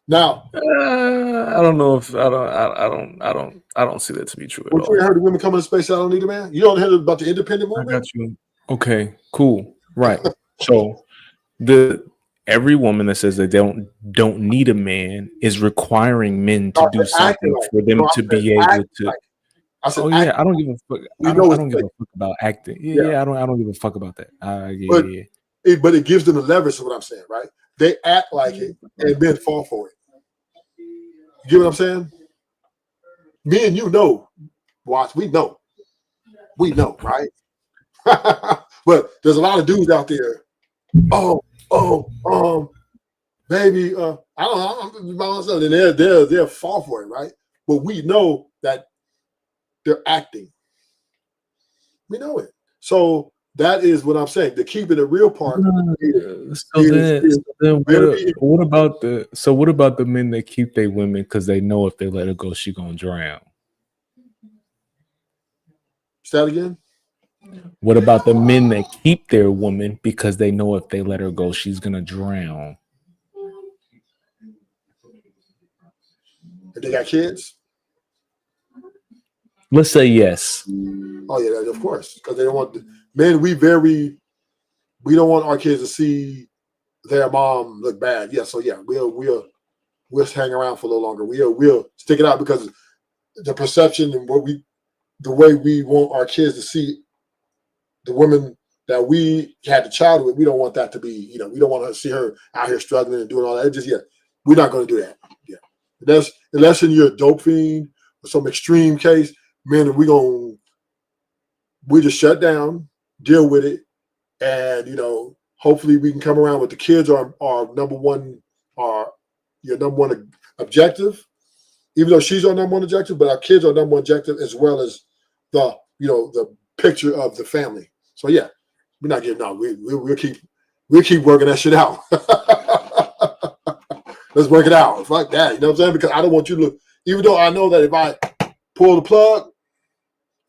Speaker 1: Now,
Speaker 2: I don't know if I don't see that to be true at all.
Speaker 1: You heard of women coming to space? I don't need a man. You don't hear about the independent movement?
Speaker 2: I got you. Okay, cool. Right. So every woman that says they don't need a man is requiring men to do something for them to be able to. I don't give a fuck. I don't give a fuck about acting. Yeah, I don't give a fuck about that.
Speaker 1: But it gives them the leverage. Is what I'm saying, right? They act like it, and men fall for it. You get what I'm saying? Me and you know, Watts. We know, right? But there's a lot of dudes out there. Baby, I don't know. And they'll fall for it, right? But we know that they're acting. We know it. So that is what I'm saying. The keeping the real part.
Speaker 2: What about the men that keep their women because they know if they let her go, she gonna drown?
Speaker 1: Say that again.
Speaker 2: What about the men that keep their woman because they know if they let her go, she's gonna drown?
Speaker 1: If they got kids?
Speaker 2: Let's say yes.
Speaker 1: Oh yeah, of course, because they don't want men. We don't want our kids to see their mom look bad. Yeah, so yeah, we'll hang around for a little longer. We'll stick it out because the perception and the way we want our kids to see the women that we had the child with, we don't want that to be, we don't want to see her out here struggling and doing all that. We're not going to do that. Yeah, unless in you're a dope fiend or some extreme case, man, we just shut down, deal with it, and hopefully we can come around with the kids are your number one objective, even though she's our number one objective, but our kids are number one objective as well as the picture of the family. So yeah, we're not getting out. We'll keep working that shit out. Let's work it out. Fuck that. You know what I'm saying? Because I don't want you to look, even though I know that if I pull the plug,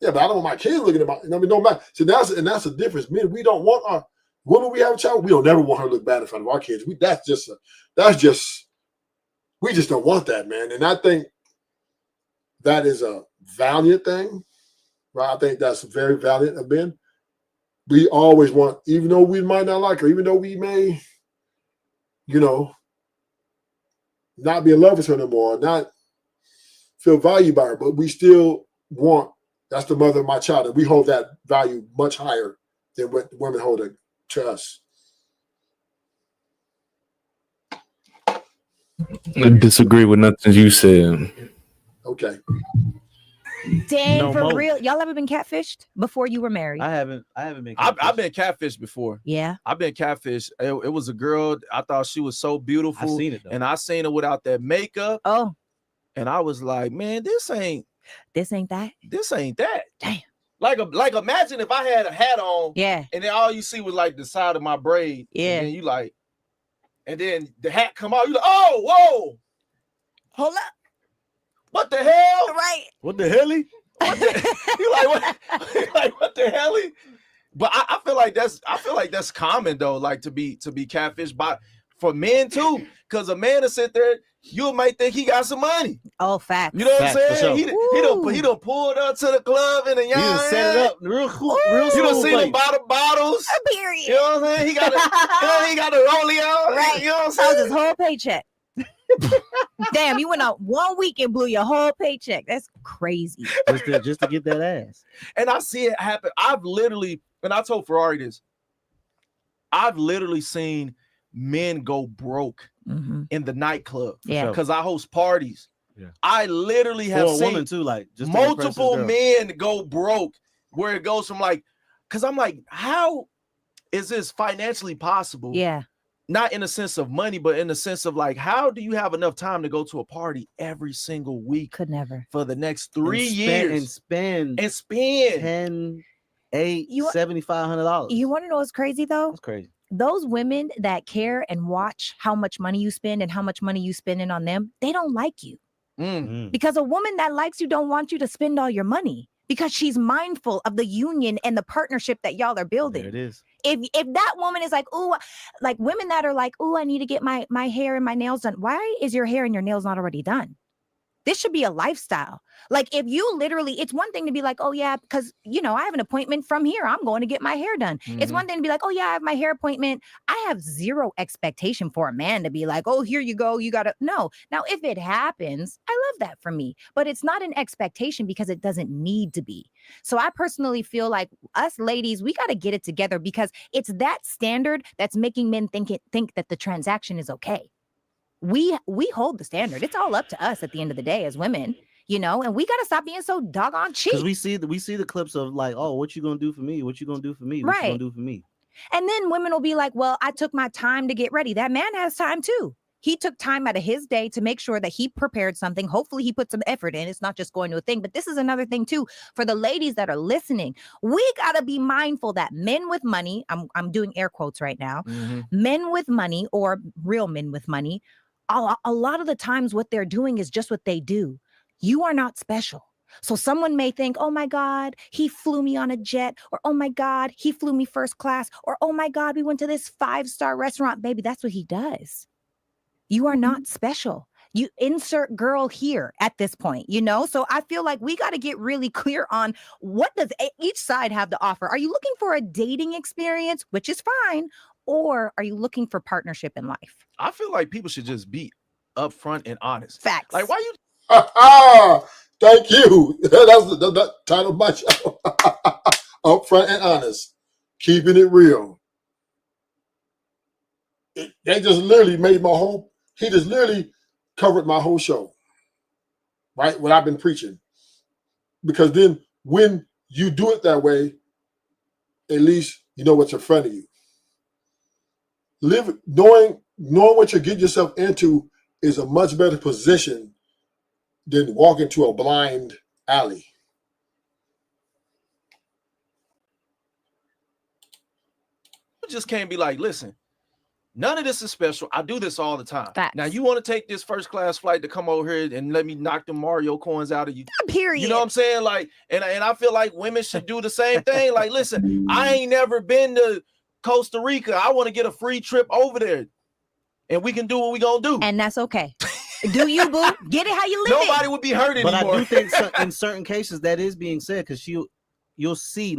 Speaker 1: yeah, but I don't want my kids looking at my, don't matter. So that's the difference. Men, we don't want our women we have a child, we don't never want her to look bad in front of our kids. We just don't want that, man. And I think that is a valiant thing, right? I think that's very valiant of men. We always want, even though we might not like her, even though we may, not be in love with her no more, not feel valued by her, but we still want, that's the mother of my child, and we hold that value much higher than what women hold it to us.
Speaker 2: I disagree with nothing you said.
Speaker 1: Okay.
Speaker 3: Dang, for real. Y'all ever been catfished before you were married?
Speaker 5: I haven't been
Speaker 4: catfished. I've been catfished before.
Speaker 3: Yeah.
Speaker 4: I've been catfished. It was a girl. I thought she was so beautiful.
Speaker 5: I seen it though.
Speaker 4: And I seen her without that makeup.
Speaker 3: Oh.
Speaker 4: And I was like, man, this ain't that.
Speaker 3: Damn.
Speaker 4: Like imagine if I had a hat on.
Speaker 3: Yeah.
Speaker 4: And then all you see was like the side of my braid.
Speaker 3: Yeah.
Speaker 4: And then you like, and then the hat come out. You like, oh, whoa.
Speaker 3: Hold up.
Speaker 4: What the hell?
Speaker 3: Right.
Speaker 5: What the hell?
Speaker 4: You like what? Like what the hell? But I feel like that's common though, like to be catfished for men too. Because a man to sit there, you might think he got some money.
Speaker 3: Oh, facts.
Speaker 4: You know what I'm
Speaker 5: Facts, for
Speaker 4: saying?
Speaker 5: sure.
Speaker 4: He done pulled up to the club in the
Speaker 5: He done set it up real cool, real
Speaker 4: You done
Speaker 5: smooth
Speaker 4: seen him
Speaker 5: place.
Speaker 4: by the bottles.
Speaker 3: Period.
Speaker 4: You know what I'm saying? He got he got a rollie on.
Speaker 3: Right.
Speaker 4: You know what I'm
Speaker 3: That was
Speaker 4: saying?
Speaker 3: his whole paycheck. Damn, you went out 1 week and blew your whole paycheck. That's crazy.
Speaker 5: just to get that ass.
Speaker 4: And I see it happen. I've literally, and I told Ferrari this, I've literally seen men go broke in the nightclub.
Speaker 3: Yeah.
Speaker 4: Because I host parties.
Speaker 2: Yeah.
Speaker 4: I literally have
Speaker 5: For a
Speaker 4: seen
Speaker 5: woman too, like just to impress this
Speaker 4: multiple
Speaker 5: girl.
Speaker 4: men go broke, where it goes from like, because I'm like, how is this financially possible?
Speaker 3: Yeah.
Speaker 4: Not in the sense of money, but in the sense of like, how do you have enough time to go to a party every single week
Speaker 3: Could never.
Speaker 4: for the next
Speaker 5: And
Speaker 4: 3
Speaker 5: spend-
Speaker 4: years
Speaker 5: and spend
Speaker 4: spend?
Speaker 5: 10, 8,
Speaker 3: You-
Speaker 5: $7,500.
Speaker 3: You want to know what's crazy though?
Speaker 5: That's crazy.
Speaker 3: Those women that care and watch how much money you spend and how much money you spending on them, they don't like you.
Speaker 4: Mm.
Speaker 3: Because a woman that likes you don't want you to spend all your money because she's mindful of the union and the partnership that y'all are building.
Speaker 5: There it is.
Speaker 3: If that woman is like, oh, like women that are like, oh, I need to get my hair and my nails done. Why is your hair and your nails not already done? This should be a lifestyle. Like if you literally, it's one thing to be like, oh yeah, because I have an appointment from here. I'm going to get my hair done. It's
Speaker 4: Mhm.
Speaker 3: one thing to be like, oh yeah, I have my hair appointment. I have zero expectation for a man to be like, oh, here you go. You got to no. Now, if it happens, I love that for me, but it's not an expectation because it doesn't need to be. So I personally feel like us ladies, we got to get it together because it's that standard that's making men think that the transaction is okay. We hold the standard. It's all up to us at the end of the day as women, and we got to stop being so doggone cheap.
Speaker 5: Because we see the clips of like, oh, what you gonna do for me? What you gonna do for me? What you
Speaker 3: Right.
Speaker 5: gonna do for me?
Speaker 3: And then women will be like, well, I took my time to get ready. That man has time too. He took time out of his day to make sure that he prepared something. Hopefully he put some effort in. It's not just going to a thing. But this is another thing too, for the ladies that are listening. We got to be mindful that men with money, I'm doing air quotes right now,
Speaker 4: Mhm.
Speaker 3: men with money or real men with money, a lot of the times what they're doing is just what they do. You are not special. So someone may think, oh my God, he flew me on a jet, or oh my God, he flew me first class, or oh my God, we went to this 5-star restaurant. Baby, that's what he does. You are not special. You insert girl here at this point, So I feel like we got to get really clear on what does each side have to offer. Are you looking for a dating experience, which is fine, or are you looking for partnership in life?
Speaker 4: I feel like people should just be upfront and honest.
Speaker 3: Facts.
Speaker 4: Like, why you?
Speaker 1: Thank you. That's the title of my show. Upfront and honest. Keeping it real. They just literally made he just literally covered my whole show. Right? What I've been preaching. Because then when you do it that way, at least you know what's in front of you. Knowing what you're getting yourself into is a much better position than walk into a blind alley.
Speaker 4: You just can't be like, listen, none of this is special. I do this all the time.
Speaker 3: Facts.
Speaker 4: Now you want to take this first class flight to come over here and let me knock the Mario coins out of you.
Speaker 3: Period.
Speaker 4: You know what I'm saying? Like, and I feel like women should do the same thing. Like, listen, I ain't never been to Costa Rica. I want to get a free trip over there. And we can do what we gonna do.
Speaker 3: And that's okay. Do you, boo? Get it how you live
Speaker 4: Nobody
Speaker 3: it.
Speaker 4: would be hurt
Speaker 5: But
Speaker 4: anymore.
Speaker 5: I do think in certain cases that is being said because you'll see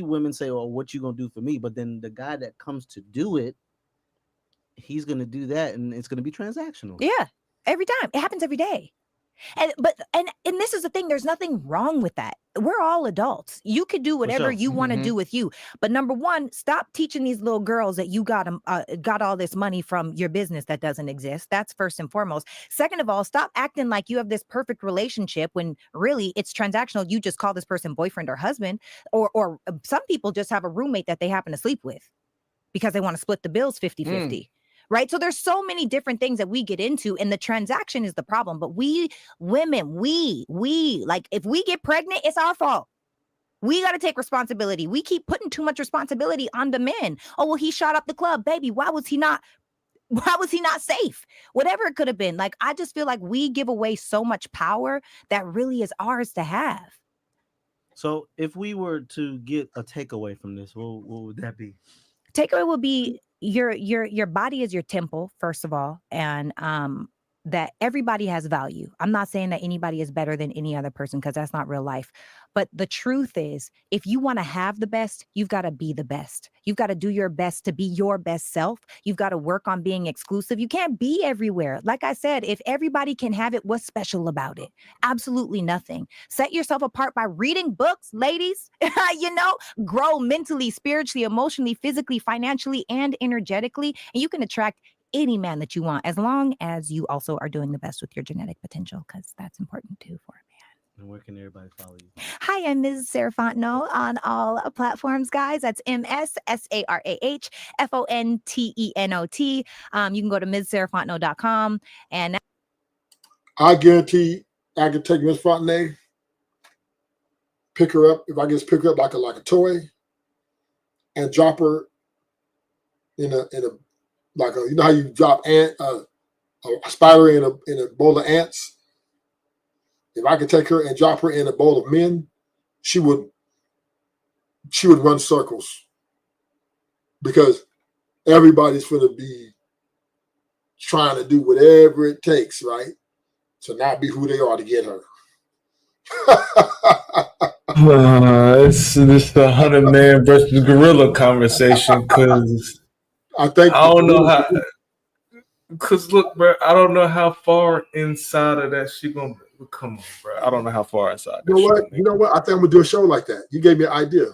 Speaker 5: women say, "Oh, what you gonna do for me?" But then the guy that comes to do it, he's gonna do that, and it's gonna be transactional.
Speaker 3: Yeah, every time. It happens every day. And this is the thing. There's nothing wrong with that. We're all adults. You could do whatever
Speaker 5: sure.
Speaker 3: you want to
Speaker 4: Mhm.
Speaker 3: do with you. But number one, stop teaching these little girls that you got all this money from your business that doesn't exist. That's first and foremost. Second of all, stop acting like you have this perfect relationship when really it's transactional. You just call this person boyfriend or husband, or some people just have a roommate that they happen to sleep with because they want to split the bills 50-50. Right. So there's so many different things that we get into, and the transaction is the problem. But we women, we like if we get pregnant, it's our fault. We got to take responsibility. We keep putting too much responsibility on the men. Oh, well, he shot up the club, baby. Why was he not safe? Whatever it could have been. Like, I just feel like we give away so much power that really is ours to have.
Speaker 5: So if we were to get a takeaway from this, what would that be?
Speaker 3: Takeaway would be your body is your temple, first of all, and that everybody has value. I'm not saying that anybody is better than any other person, because that's not real life. But the truth is, if you want to have the best, you've got to be the best. You've got to do your best to be your best self. You've got to work on being exclusive. You can't be everywhere. Like I said, if everybody can have it, what's special about it? Absolutely nothing. Set yourself apart by reading books, ladies. Grow mentally, spiritually, emotionally, physically, financially, and energetically. And you can attract any man that you want, as long as you also are doing the best with your genetic potential, because that's important too for a man.
Speaker 5: And where can everybody follow you?
Speaker 3: Hi, I'm Ms. Sarah Fontenot on all platforms, guys. That's MSSARAHFONTENOT. You can go to MsSarahFontenot.com. And
Speaker 1: I guarantee I can take Miss Fontenay, pick her up, if I just pick her up like a toy, and drop her in a like a, you know how you drop a spider in a bowl of ants. If I could take her and drop her in a bowl of men, she would run circles, because everybody's going to be trying to do whatever it takes, right, to not be who they are to get her.
Speaker 2: It's this 100-man versus gorilla conversation, because
Speaker 1: I think
Speaker 2: I don't know how. Because look, bro, I don't know how far inside of that she gonna come on, bro. I don't know how far inside.
Speaker 1: You know what? I think I'm gonna do a show like that. You gave me an idea.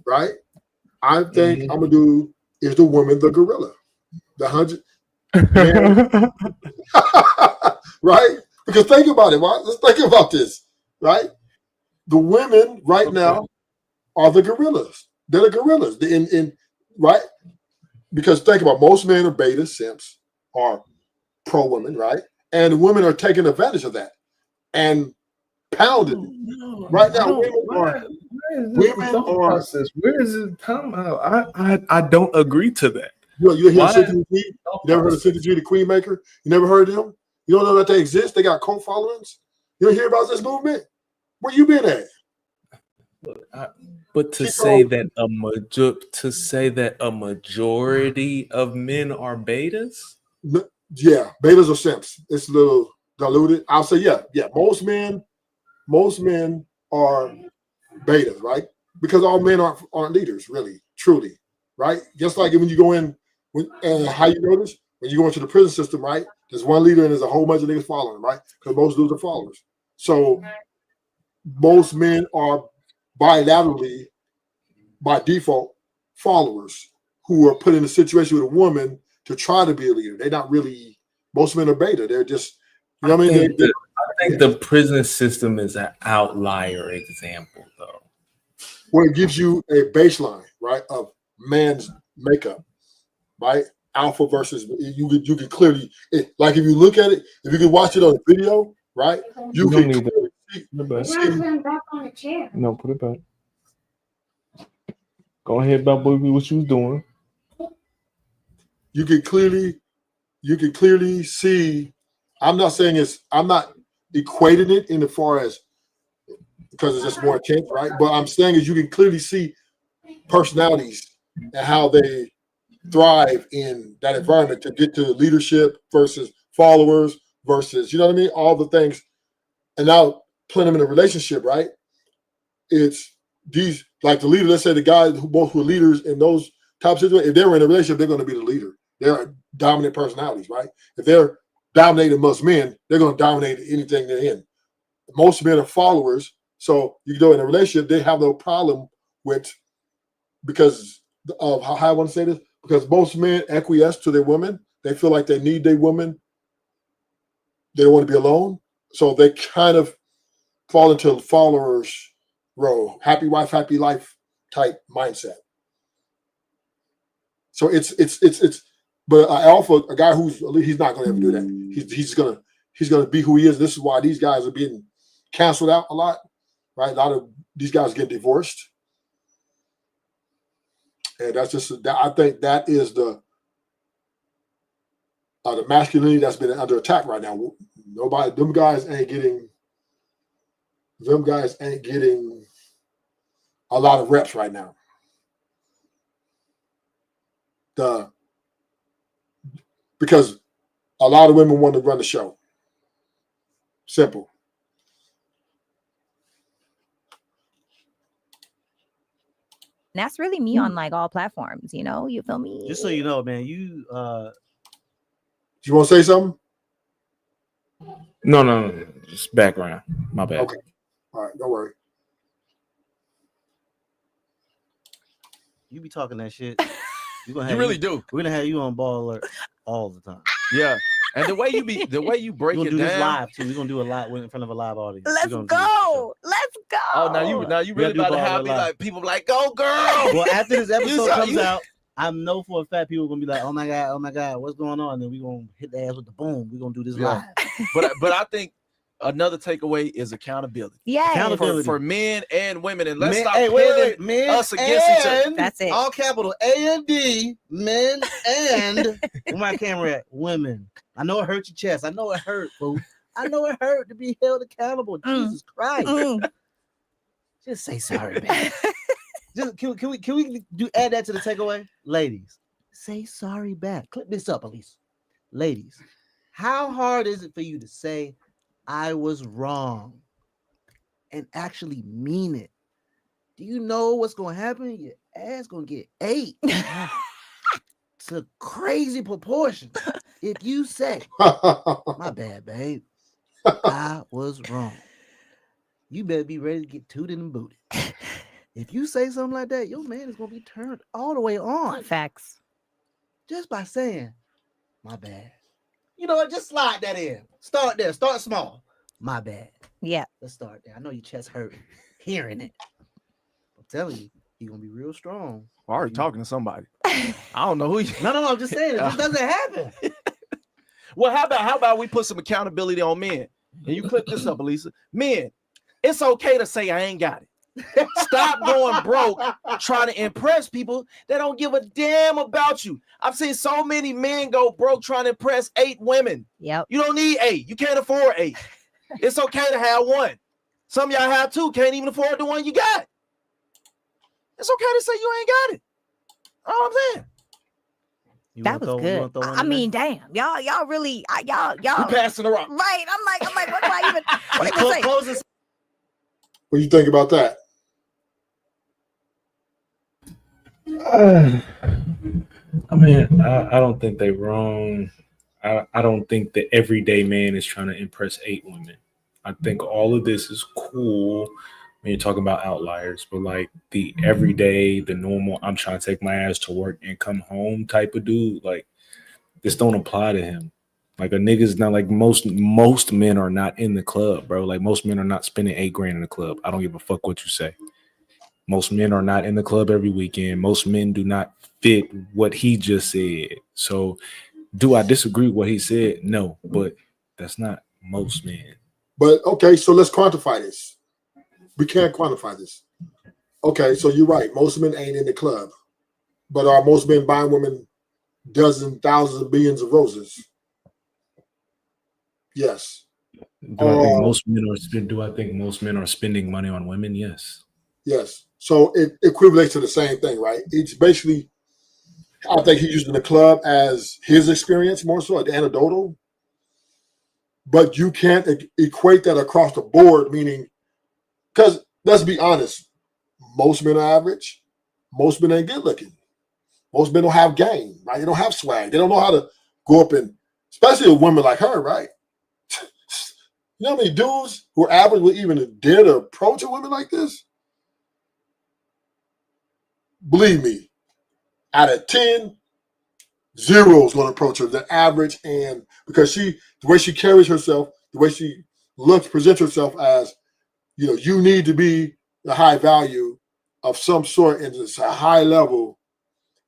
Speaker 1: Right? I think I'm gonna do is the woman the gorilla, the 100. Right? Because think about it. Right? Let's think about this. Right? The women right now are the gorillas. They're the gorillas. Right? Because think about, most men are beta simps, are pro women, right? And the women are taking advantage of that and pounding it. Right now, women are.
Speaker 2: Where is it? I don't agree to that.
Speaker 1: You hear Cynthia G? You never heard of Cynthia G, the Queen Maker? You never heard of them? You don't know that they exist? They got cult followings? You don't hear about this movement? Where you been at?
Speaker 2: But to say that a majority of men are betas?
Speaker 1: Yeah, betas are simps. It's a little diluted. I'll say yeah. Most men are betas, right? Because all men aren't leaders, really, truly, right? Just like when you go in, how you notice when you go into the prison system, right? There's one leader and there's a whole bunch of niggas following, right? Because most dudes are followers. So most men are bilaterally, by default, followers who are put in a situation with a woman to try to be a leader. They're not really. Most men are beta. They're just, you know what I mean?
Speaker 2: I think the prison system is an outlier example, though.
Speaker 1: Well, it gives you a baseline, right, of man's makeup, right? Alpha versus, you can clearly, like if you look at it, if you can watch it on video, right, you can clearly see.
Speaker 6: Back on the chair.
Speaker 2: No, put it back. Go ahead, about what you was doing.
Speaker 1: You can clearly see. I'm not equating it in as far as, because it's just more intense, right? But I'm saying is you can clearly see personalities and how they thrive in that environment to get to leadership versus followers versus, you know what I mean? All the things. And now putting them in a relationship, right? It's these, like the leader, let's say the guys who both were leaders in those type of situations, if they were in a relationship, they're going to be the leader. They're dominant personalities, right? If they're dominating most men, they're going to dominate anything they're in. Most men are followers. So you go in a relationship, they have no problem with, because of how I want to say this, because most men acquiesce to their women. They feel like they need their woman. They don't want to be alone. So they kind of fall into the followers role, happy wife, happy life type mindset. So it's but alpha, a guy he's not going to ever do that. He's gonna be who he is. This is why these guys are being canceled out a lot, right? A lot of these guys get divorced, and that's just, I think that is the masculinity that's been under attack right now. Them guys ain't getting a lot of reps right now. because a lot of women want to run the show. Simple.
Speaker 3: And that's really me on like all platforms, you know? You feel me?
Speaker 5: Just so you know, man, you
Speaker 1: You want to say something?
Speaker 2: No. Just background. My bad.
Speaker 1: Okay. All right, don't worry.
Speaker 5: you be talking that shit. We're gonna have
Speaker 4: You really do.
Speaker 5: We're gonna have you on Ball Alert all the time.
Speaker 4: Yeah. And the way you break
Speaker 5: We're gonna
Speaker 4: it
Speaker 5: do this
Speaker 4: down.
Speaker 5: live too. We're gonna do a live in front of a live audience. We're
Speaker 3: Let's
Speaker 5: gonna do this for sure.
Speaker 3: go. Let's go.
Speaker 4: Oh, now you
Speaker 5: We
Speaker 4: really
Speaker 5: gotta do
Speaker 4: about to
Speaker 5: Ball
Speaker 4: have
Speaker 5: Alert
Speaker 4: me
Speaker 5: live.
Speaker 4: like people like, go girl.
Speaker 5: Well, after this episode
Speaker 4: saw-
Speaker 5: comes
Speaker 4: you-
Speaker 5: out, I know for a fact people are gonna be like, oh my god, what's going on? And then we're gonna hit the ass with the boom. We're gonna do this
Speaker 4: Yeah.
Speaker 5: live.
Speaker 4: But I think another takeaway is accountability
Speaker 3: Yeah.
Speaker 5: Accountability.
Speaker 4: for men and women, and let's
Speaker 5: Men-
Speaker 4: stop
Speaker 5: hey,
Speaker 4: pitting
Speaker 5: men
Speaker 4: us against each other.
Speaker 5: and-
Speaker 3: That's it.
Speaker 5: All capital A and D, men and where my camera at? Women. I know it hurt your chest. I know it hurt, boo. I know it hurt to be held accountable. Jesus Christ.
Speaker 3: Mm.
Speaker 5: Just say sorry, man. Just can we add that to the takeaway? Ladies, say sorry back. Clip this up, Elise. Ladies, how hard is it for you to say I was wrong and actually mean it? Do you know what's gonna happen? Your ass gonna get ate. It's a crazy proportion. If you say, my bad, babe, I was wrong, you better be ready to get tooted and booted. If you say something like that, your man is gonna be turned all the way on
Speaker 3: Facts.
Speaker 5: just by saying, my bad. You know what? Just slide that in. Start there. Start small. My bad.
Speaker 3: Yeah.
Speaker 5: Let's start there. I know your chest hurt hearing it. I'm telling you, you're gonna be real strong.
Speaker 4: I'm already talking to somebody. I don't know who you.
Speaker 5: No, I'm just saying it just doesn't happen.
Speaker 4: Well, how about we put some accountability on men? And you clip this up, Elisa. Men, it's okay to say I ain't got it. Stop going broke trying to impress people that don't give a damn about you. I've seen so many men go broke trying to impress 8 women.
Speaker 3: Yep.
Speaker 4: You don't need 8. You can't afford 8. It's okay to have 1. Some of y'all have 2, can't even afford the one you got. It's okay to say you ain't got it. All I'm saying.
Speaker 5: You
Speaker 3: That
Speaker 5: wanna
Speaker 3: was
Speaker 5: throw- you
Speaker 3: good.
Speaker 5: wanna throw one
Speaker 3: I
Speaker 5: in there?
Speaker 3: mean, damn. Y'all really, y'all.
Speaker 4: We passing the rock.
Speaker 3: Right. I'm like, what do I even say?
Speaker 5: Close this.
Speaker 1: What do you think about that?
Speaker 2: I mean, I don't think they're wrong. I don't think the everyday man is trying to impress 8 women. I think all of this is cool when you're talking about outliers, but like the everyday, the normal, I'm trying to take my ass to work and come home type of dude, like this don't apply to him. Like a nigga's not like most men are not in the club, bro. Like most men are not spending $8,000 in the club. I don't give a fuck what you say. Most men are not in the club every weekend. Most men do not fit what he just said. So do I disagree with what he said? No, but that's not most men.
Speaker 1: But okay, so let's quantify this. We can't quantify this. Okay, so you're right. Most men ain't in the club. But are most men buying women dozens, thousands, and billions of roses? Yes.
Speaker 2: Do I think most men are spending money on women? Yes.
Speaker 1: Yes. So it equates to the same thing, right? It's basically, I think he's using the club as his experience more so, anecdotal. But you can't equate that across the board, meaning, because let's be honest, most men are average. Most men ain't good looking. Most men don't have game, right? They don't have swag. They don't know how to go up and, especially a woman like her, right? You know how many dudes who are average would even dare to approach a woman like this? Believe me, out of 10, 0 is going to approach her. The average, and because the way she carries herself, the way she looks, presents herself as, you need to be the high value of some sort, and it's a high level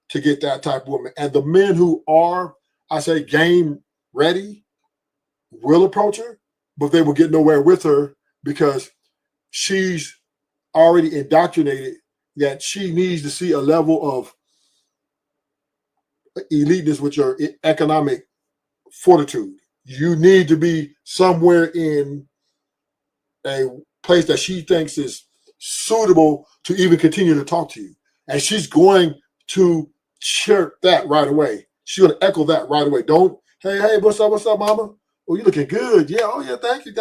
Speaker 1: to get that type of woman. And the men who are, I say, game ready will approach her, but they will get nowhere with her because she's already indoctrinated that she needs to see a level of eliteness with your economic fortitude. You need to be somewhere in a place that she thinks is suitable to even continue to talk to you. And she's going to chirp that right away. She's gonna echo that right away. Don't, hey, what's up, mama? Oh, you looking good. Yeah, oh yeah, thank you.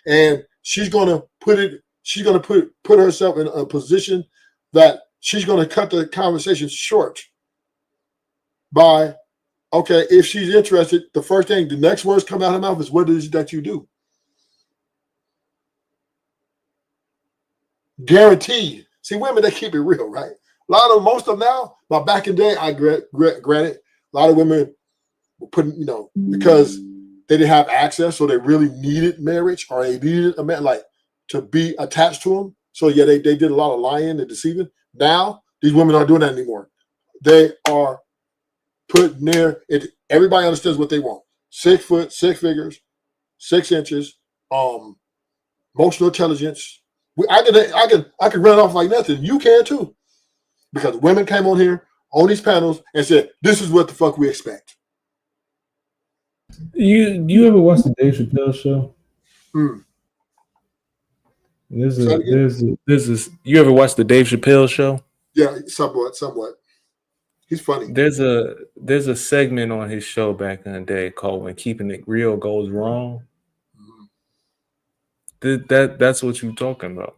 Speaker 1: And she's gonna put herself in a position that she's gonna cut the conversation short by, okay, if she's interested, the next words come out of her mouth is, what is it that you do? Guaranteed. See, women, they keep it real, right? Most of them now, but back in the day, I granted, a lot of women were putting, because they didn't have access, so they really needed marriage, or they needed a man like to be attached to them. So yeah, they did a lot of lying and deceiving. Now, these women aren't doing that anymore. They are putting everybody understands what they want. 6 foot, 6 figures, 6 inches, emotional intelligence. I can run it off like nothing. You can too. Because women came on here on these panels and said, this is what the fuck we expect.
Speaker 7: You ever watch the Dave Chappelle show?
Speaker 2: You ever watch the Dave Chappelle show?
Speaker 1: Yeah, somewhat. He's funny.
Speaker 2: There's a segment on his show back in the day called "When Keeping It Real Goes Wrong." That's what you're talking about.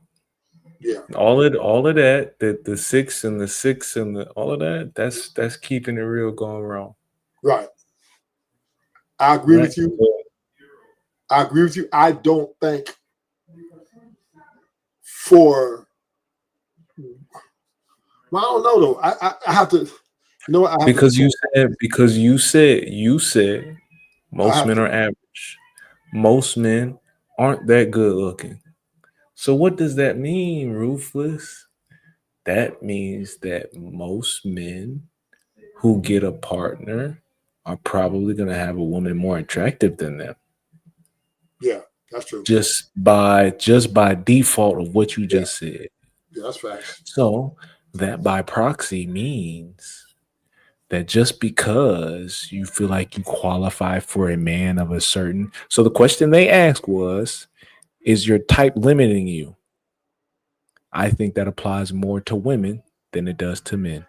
Speaker 1: Yeah.
Speaker 2: All of that, the 6 and the 6 and all of that, that's keeping it real going wrong.
Speaker 1: Right. I agree with you. I don't think I don't know though. I have to,
Speaker 2: because you said most men are average. Most men aren't that good looking. So what does that mean, Ruthless? That means that most men who get a partner are probably going to have a woman more attractive than them.
Speaker 1: Yeah, that's true.
Speaker 2: Just by default of what you just said.
Speaker 1: Yeah, that's facts.
Speaker 2: So that by proxy means that just because you feel like you qualify for a man of a certain. So the question they asked was, is your type limiting you? I think that applies more to women than it does to men.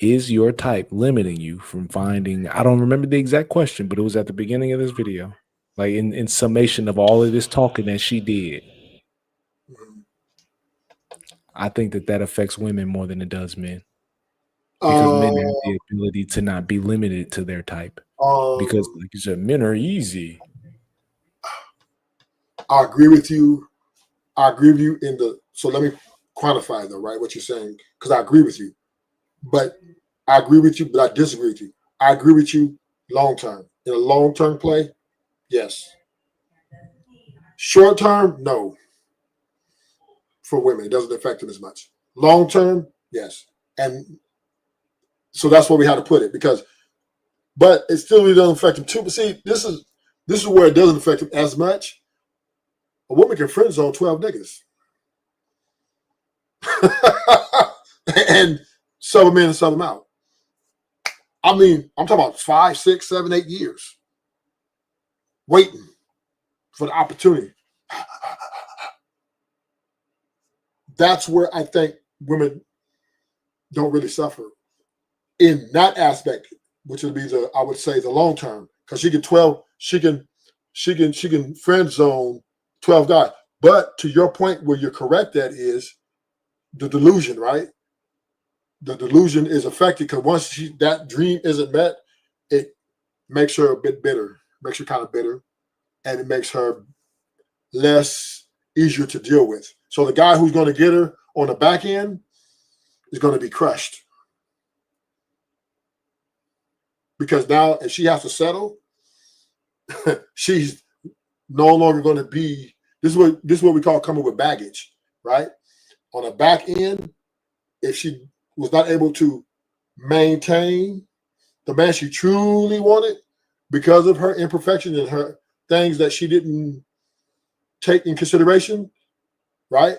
Speaker 2: Is your type limiting you from finding, I don't remember the exact question, but it was at the beginning of this video, like in summation of all of this talking that she did. I think that affects women more than it does men. Because men have the ability to not be limited to their type. Because like you said, men are easy.
Speaker 1: I agree with you. So let me quantify though, right? What you're saying, because I agree with you. But I disagree with you. I agree with you long term. In a long term play, yes. Short term, no. For women, it doesn't affect them as much. Long term, yes. And so that's where we had to put it, but it still really doesn't affect them too. But see, this is where it doesn't affect them as much. A woman can friend zone 12 niggas. and sub them in and sub them out. I mean, I'm talking about 5, 6, 7, 8 years waiting for the opportunity. That's where I think women don't really suffer in that aspect, which would be I would say the long term, because she can friend zone 12 guys. But to your point, where you're correct, that is the delusion, right? The delusion is affected because once that dream isn't met, it makes her a bit bitter, makes her kind of bitter, and it makes her less easier to deal with. So the guy who's going to get her on the back end is going to be crushed. Because now if she has to settle, she's no longer going to be, this is what we call coming with baggage, right? On the back end, if she was not able to maintain the man she truly wanted because of her imperfections and her things that she didn't take in consideration, right?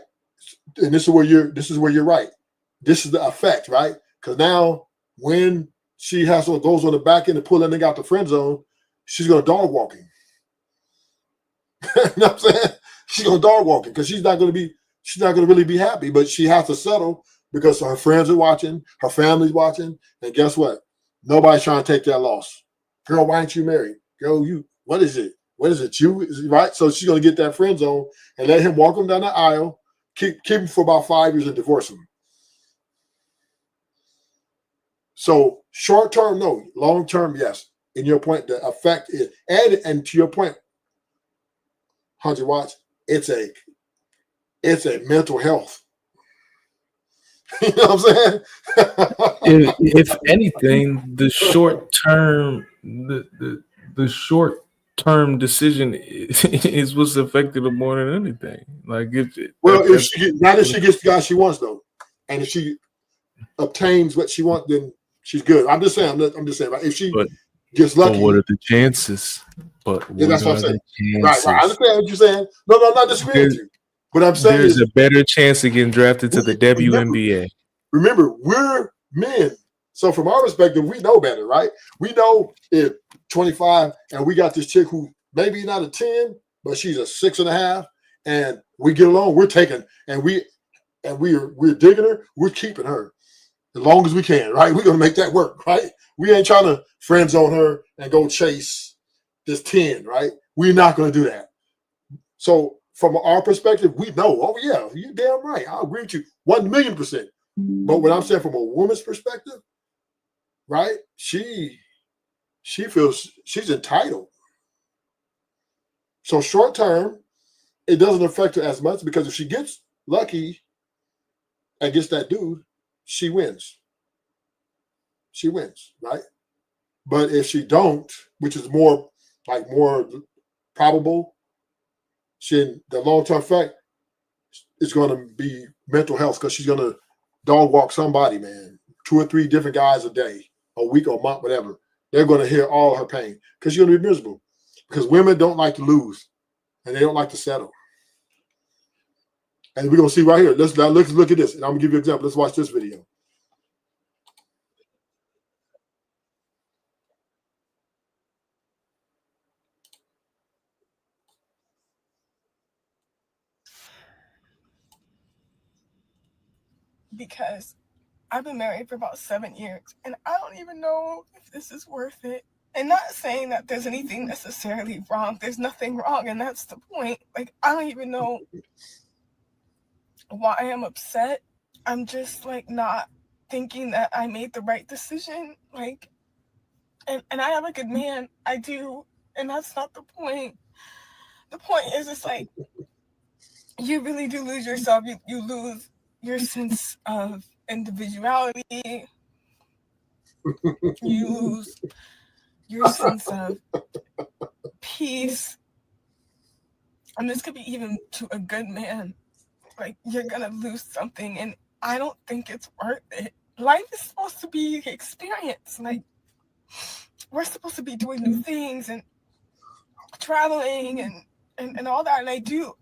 Speaker 1: And this is where you're right. This is the effect, right? Because now when she goes on the back end and pull that nigga out the friend zone, she's gonna dog walking. You know what I'm saying? She's gonna dog walking because she's not gonna really be happy, but she has to settle because her friends are watching, her family's watching, and guess what? Nobody's trying to take that loss. Girl, why aren't you married? Girl, what is it? What is it? You, right? So she's gonna get that friend zone and let him walk him down the aisle, keep him for about 5 years and divorce him. So short term, no. Long term, yes. In your point, the effect is, and to your point, 100 watts, it's a mental health. You know what I'm saying?
Speaker 2: If anything, the short term decision is what's affected her more than anything. Like if she
Speaker 1: gets the guy she wants though, and if she obtains what she wants, then she's good. I'm just saying. Right? If she gets lucky,
Speaker 2: but what are the chances? That's what I'm saying.
Speaker 1: Right. I understand what you're saying. No, I'm not disagreeing with you. But I'm saying
Speaker 2: there's a better chance of getting drafted to the WNBA.
Speaker 1: Remember, we're men. So from our perspective, we know better, right? We know if 25 and we got this chick who maybe not a 10, but she's a 6.5, and we get along, we're taking and we're digging her, we're keeping her as long as we can, right? We're gonna make that work, right? We ain't trying to friend zone her and go chase this 10, right? We're not gonna do that. So from our perspective, we know, oh yeah, you're damn right. I agree with you 1,000,000%. But what I'm saying from a woman's perspective, right? She feels she's entitled. So short term, it doesn't affect her as much because if she gets lucky and gets that dude, she wins. She wins, right? But if she don't, which is more probable, the long-term effect is going to be mental health because she's going to dog walk somebody, man. 2 or 3 different guys a day, a week or a month, whatever. They're going to hear all her pain because she's going to be miserable. Because women don't like to lose and they don't like to settle. And we're going to see right here. Let's look at this. And I'm going to give you an example. Let's watch this video.
Speaker 8: Because I've been married for about 7 years and I don't even know if this is worth it. And not saying that there's anything necessarily wrong. There's nothing wrong, and that's the point. Like, I don't even know why I'm upset. I'm just like not thinking that I made the right decision. Like, and I have a good man. I do. And that's not the point. The point is it's like you really do lose yourself. You lose your sense of individuality. You lose your sense of peace. And this could be even to a good man. Like, you're gonna lose something, and I don't think it's worth it. Life is supposed to be experience. Like, we're supposed to be doing new things and traveling and all that. And I do.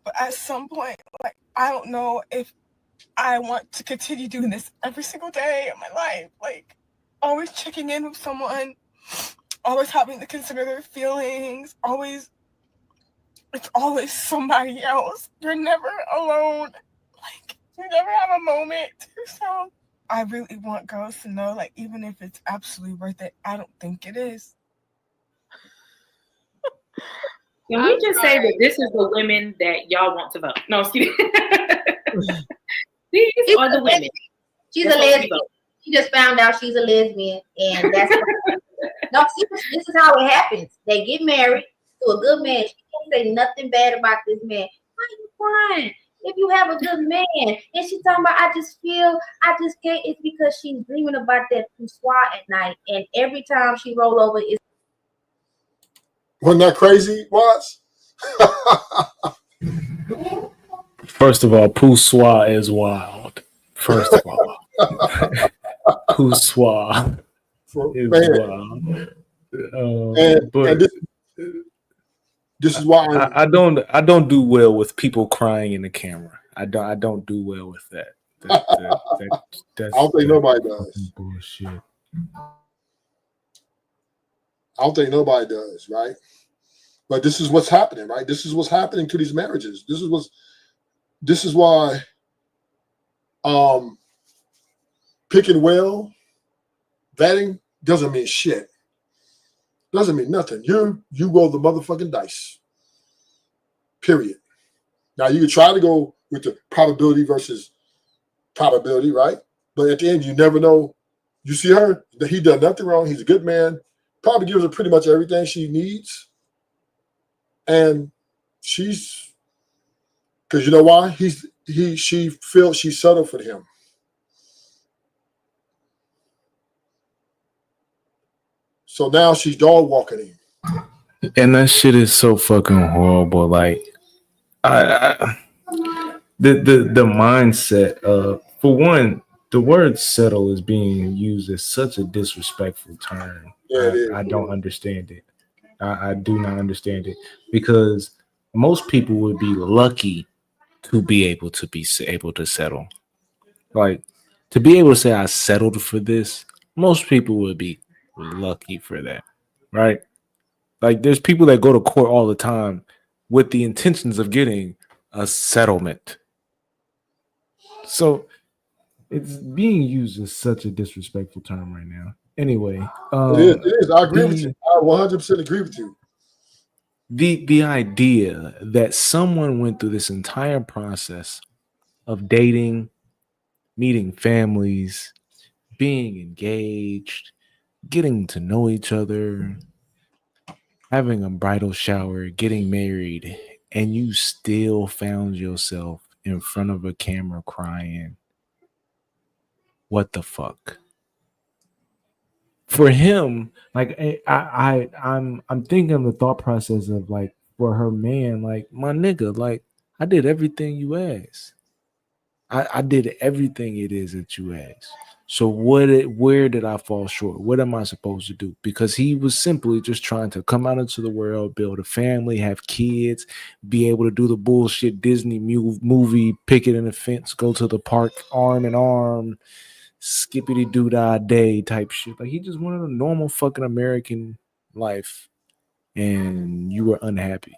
Speaker 8: But at some point, like, I don't know if I want to continue doing this every single day of my life. Like, always checking in with someone, always having to consider their feelings, it's always somebody else. You're never alone. Like, you never have a moment to yourself. I really want girls to know, like, even if it's absolutely worth it, I don't think it is.
Speaker 9: Can we just say that this is the women that y'all want to vote? No, excuse me. These are the women.
Speaker 6: She's a lesbian. She just found out she's a lesbian, and that's no. This is how it happens. They get married to a good man. She can't say nothing bad about this man. Why are you crying? If you have a good man, and she's talking about, I just can't. It's because she's dreaming about that poussoir at night, and every time she roll over, it's.
Speaker 1: Wasn't that crazy, Watts?
Speaker 2: First of all, poussoir is wild. First of all, poussoir is wild. But
Speaker 1: this is why
Speaker 2: I don't do well with people crying in the camera. I don't do well with that.
Speaker 1: I don't think nobody does.
Speaker 2: Bullshit.
Speaker 1: I don't think nobody does, right? But this is what's happening, right? This is what's happening to these marriages. This is what's this is why picking well, vetting doesn't mean shit. Doesn't mean nothing. You roll the motherfucking dice. Period. Now you can try to go with the probability versus probability, right? But at the end, you never know. You see her, he done nothing wrong. He's a good man. Probably gives her pretty much everything she needs. And she's, because you know why? She feels she's settled for him. So now she's dog walking him.
Speaker 2: And that shit is so fucking horrible. Like, the mindset of, for one, the word settle is being used as such a disrespectful term.
Speaker 1: Yeah,
Speaker 2: I don't understand it. I do not understand it, because most people would be lucky to be able to settle. Like, to be able to say I settled for this, most people would be lucky for that, right? Like, there's people that go to court all the time with the intentions of getting a settlement. So it's being used as such a disrespectful term right now. Anyway,
Speaker 1: it is. I agree with you. I 100% agree with you.
Speaker 2: The idea that someone went through this entire process of dating, meeting families, being engaged, getting to know each other, having a bridal shower, getting married, and you still found yourself in front of a camera crying. What the fuck? For him, like, I'm thinking of the thought process of, like, for her man, like, my nigga, like, I did everything you asked. I did everything it is that you asked. So where did I fall short? What am I supposed to do? Because he was simply just trying to come out into the world, build a family, have kids, be able to do the bullshit Disney movie, picket in a fence, go to the park arm in arm, skippity doo dah day type shit. Like, he just wanted a normal fucking American life, and you were unhappy.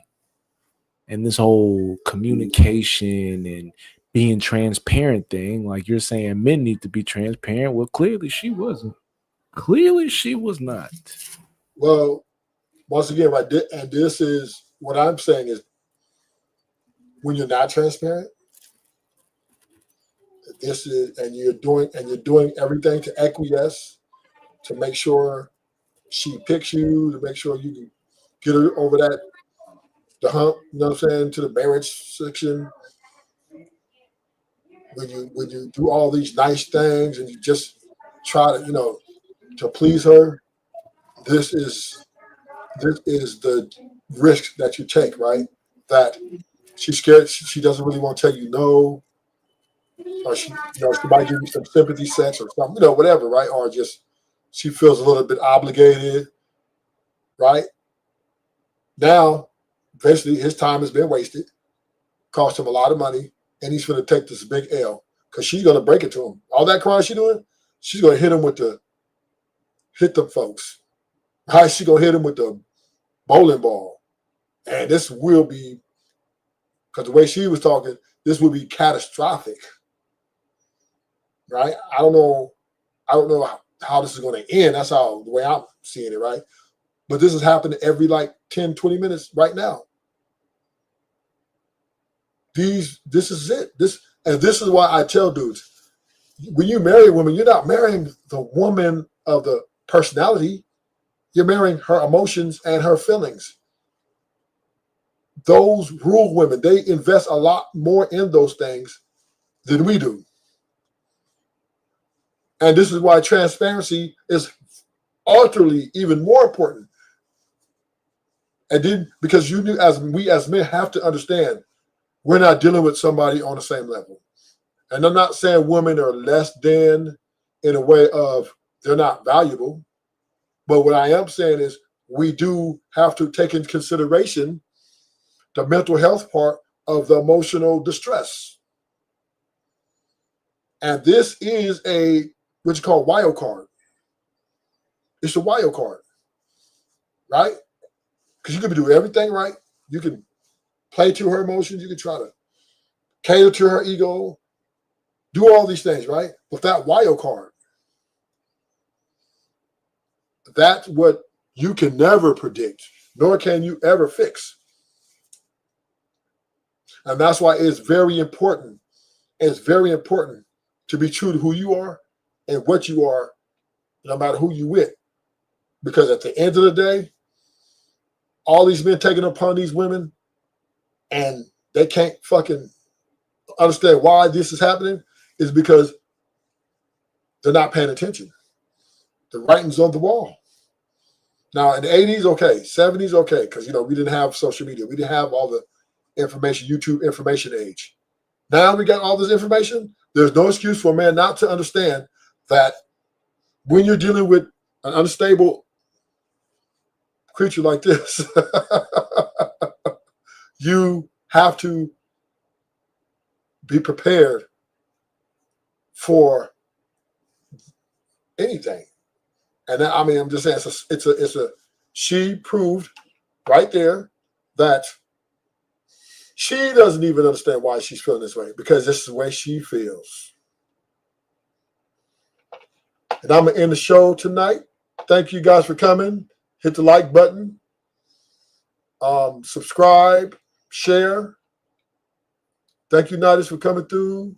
Speaker 2: And this whole communication and being transparent thing, like you're saying, men need to be transparent. Well, clearly she wasn't. Clearly she was not.
Speaker 1: Well, once again, right, and this is what I'm saying is, when you're not transparent, this is, and you're doing everything to acquiesce, to make sure she picks you, to make sure you can get her over the hump, you know what I'm saying, to the marriage section. When you do all these nice things and you just try to, to please her, this is the risk that you take, right? That she's scared, she doesn't really want to tell you no, or she might give you some sympathy sex or something, whatever, right? Or just she feels a little bit obligated, right? Now, eventually, his time has been wasted, cost him a lot of money, and he's going to take this big L, because she's going to break it to him. All that crying she's doing, she's going to hit him hit the folks. Right? She's going to hit him with the bowling ball. And this will be, because the way she was talking, this will be catastrophic. Right? I don't know how this is going to end. That's the way I'm seeing it, right? But this is happening every 10, 20 minutes right now. This is it. This is why I tell dudes, when you marry a woman, you're not marrying the woman of the personality. You're marrying her emotions and her feelings. Those rule women, they invest a lot more in those things than we do. And this is why transparency is utterly even more important. And then, because we as men have to understand, we're not dealing with somebody on the same level. And I'm not saying women are less than in a way of they're not valuable. But what I am saying is we do have to take into consideration the mental health part of the emotional distress. And this is what you call wild card. It's a wild card, right? Because you can do everything right. You can play to her emotions. You can try to cater to her ego, do all these things, right? With that wild card. That's what you can never predict, nor can you ever fix. And that's why it's very important. It's very important to be true to who you are and what you are, no matter who you with. Because at the end of the day, all these men taking upon these women and they can't fucking understand why this is happening is because they're not paying attention. The writing's on the wall. Now, in the 80s, okay. 70s, okay. Because, we didn't have social media. We didn't have all the information, YouTube information age. Now we got all this information. There's no excuse for a man not to understand that when you're dealing with an unstable creature like this, you have to be prepared for anything. And that, I'm just saying, it's a. She proved right there that she doesn't even understand why she's feeling this way, because this is the way she feels. And I'm gonna end the show tonight. Thank you guys for coming. Hit the like button. Subscribe, share. Thank you, Nidus, for coming through.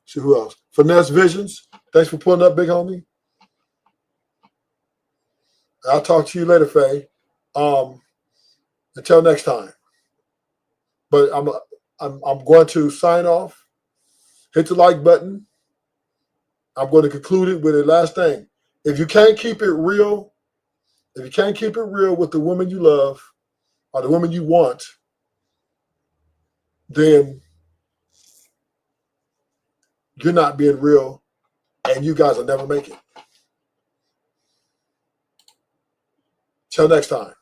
Speaker 1: See who else? Finesse Visions. Thanks for pulling up, big homie. I'll talk to you later, Faye. Until next time. But I'm going to sign off. Hit the like button. I'm going to conclude it with the last thing. If you can't keep it real, with the woman you love or the woman you want, then you're not being real, and you guys will never make it. Till next time.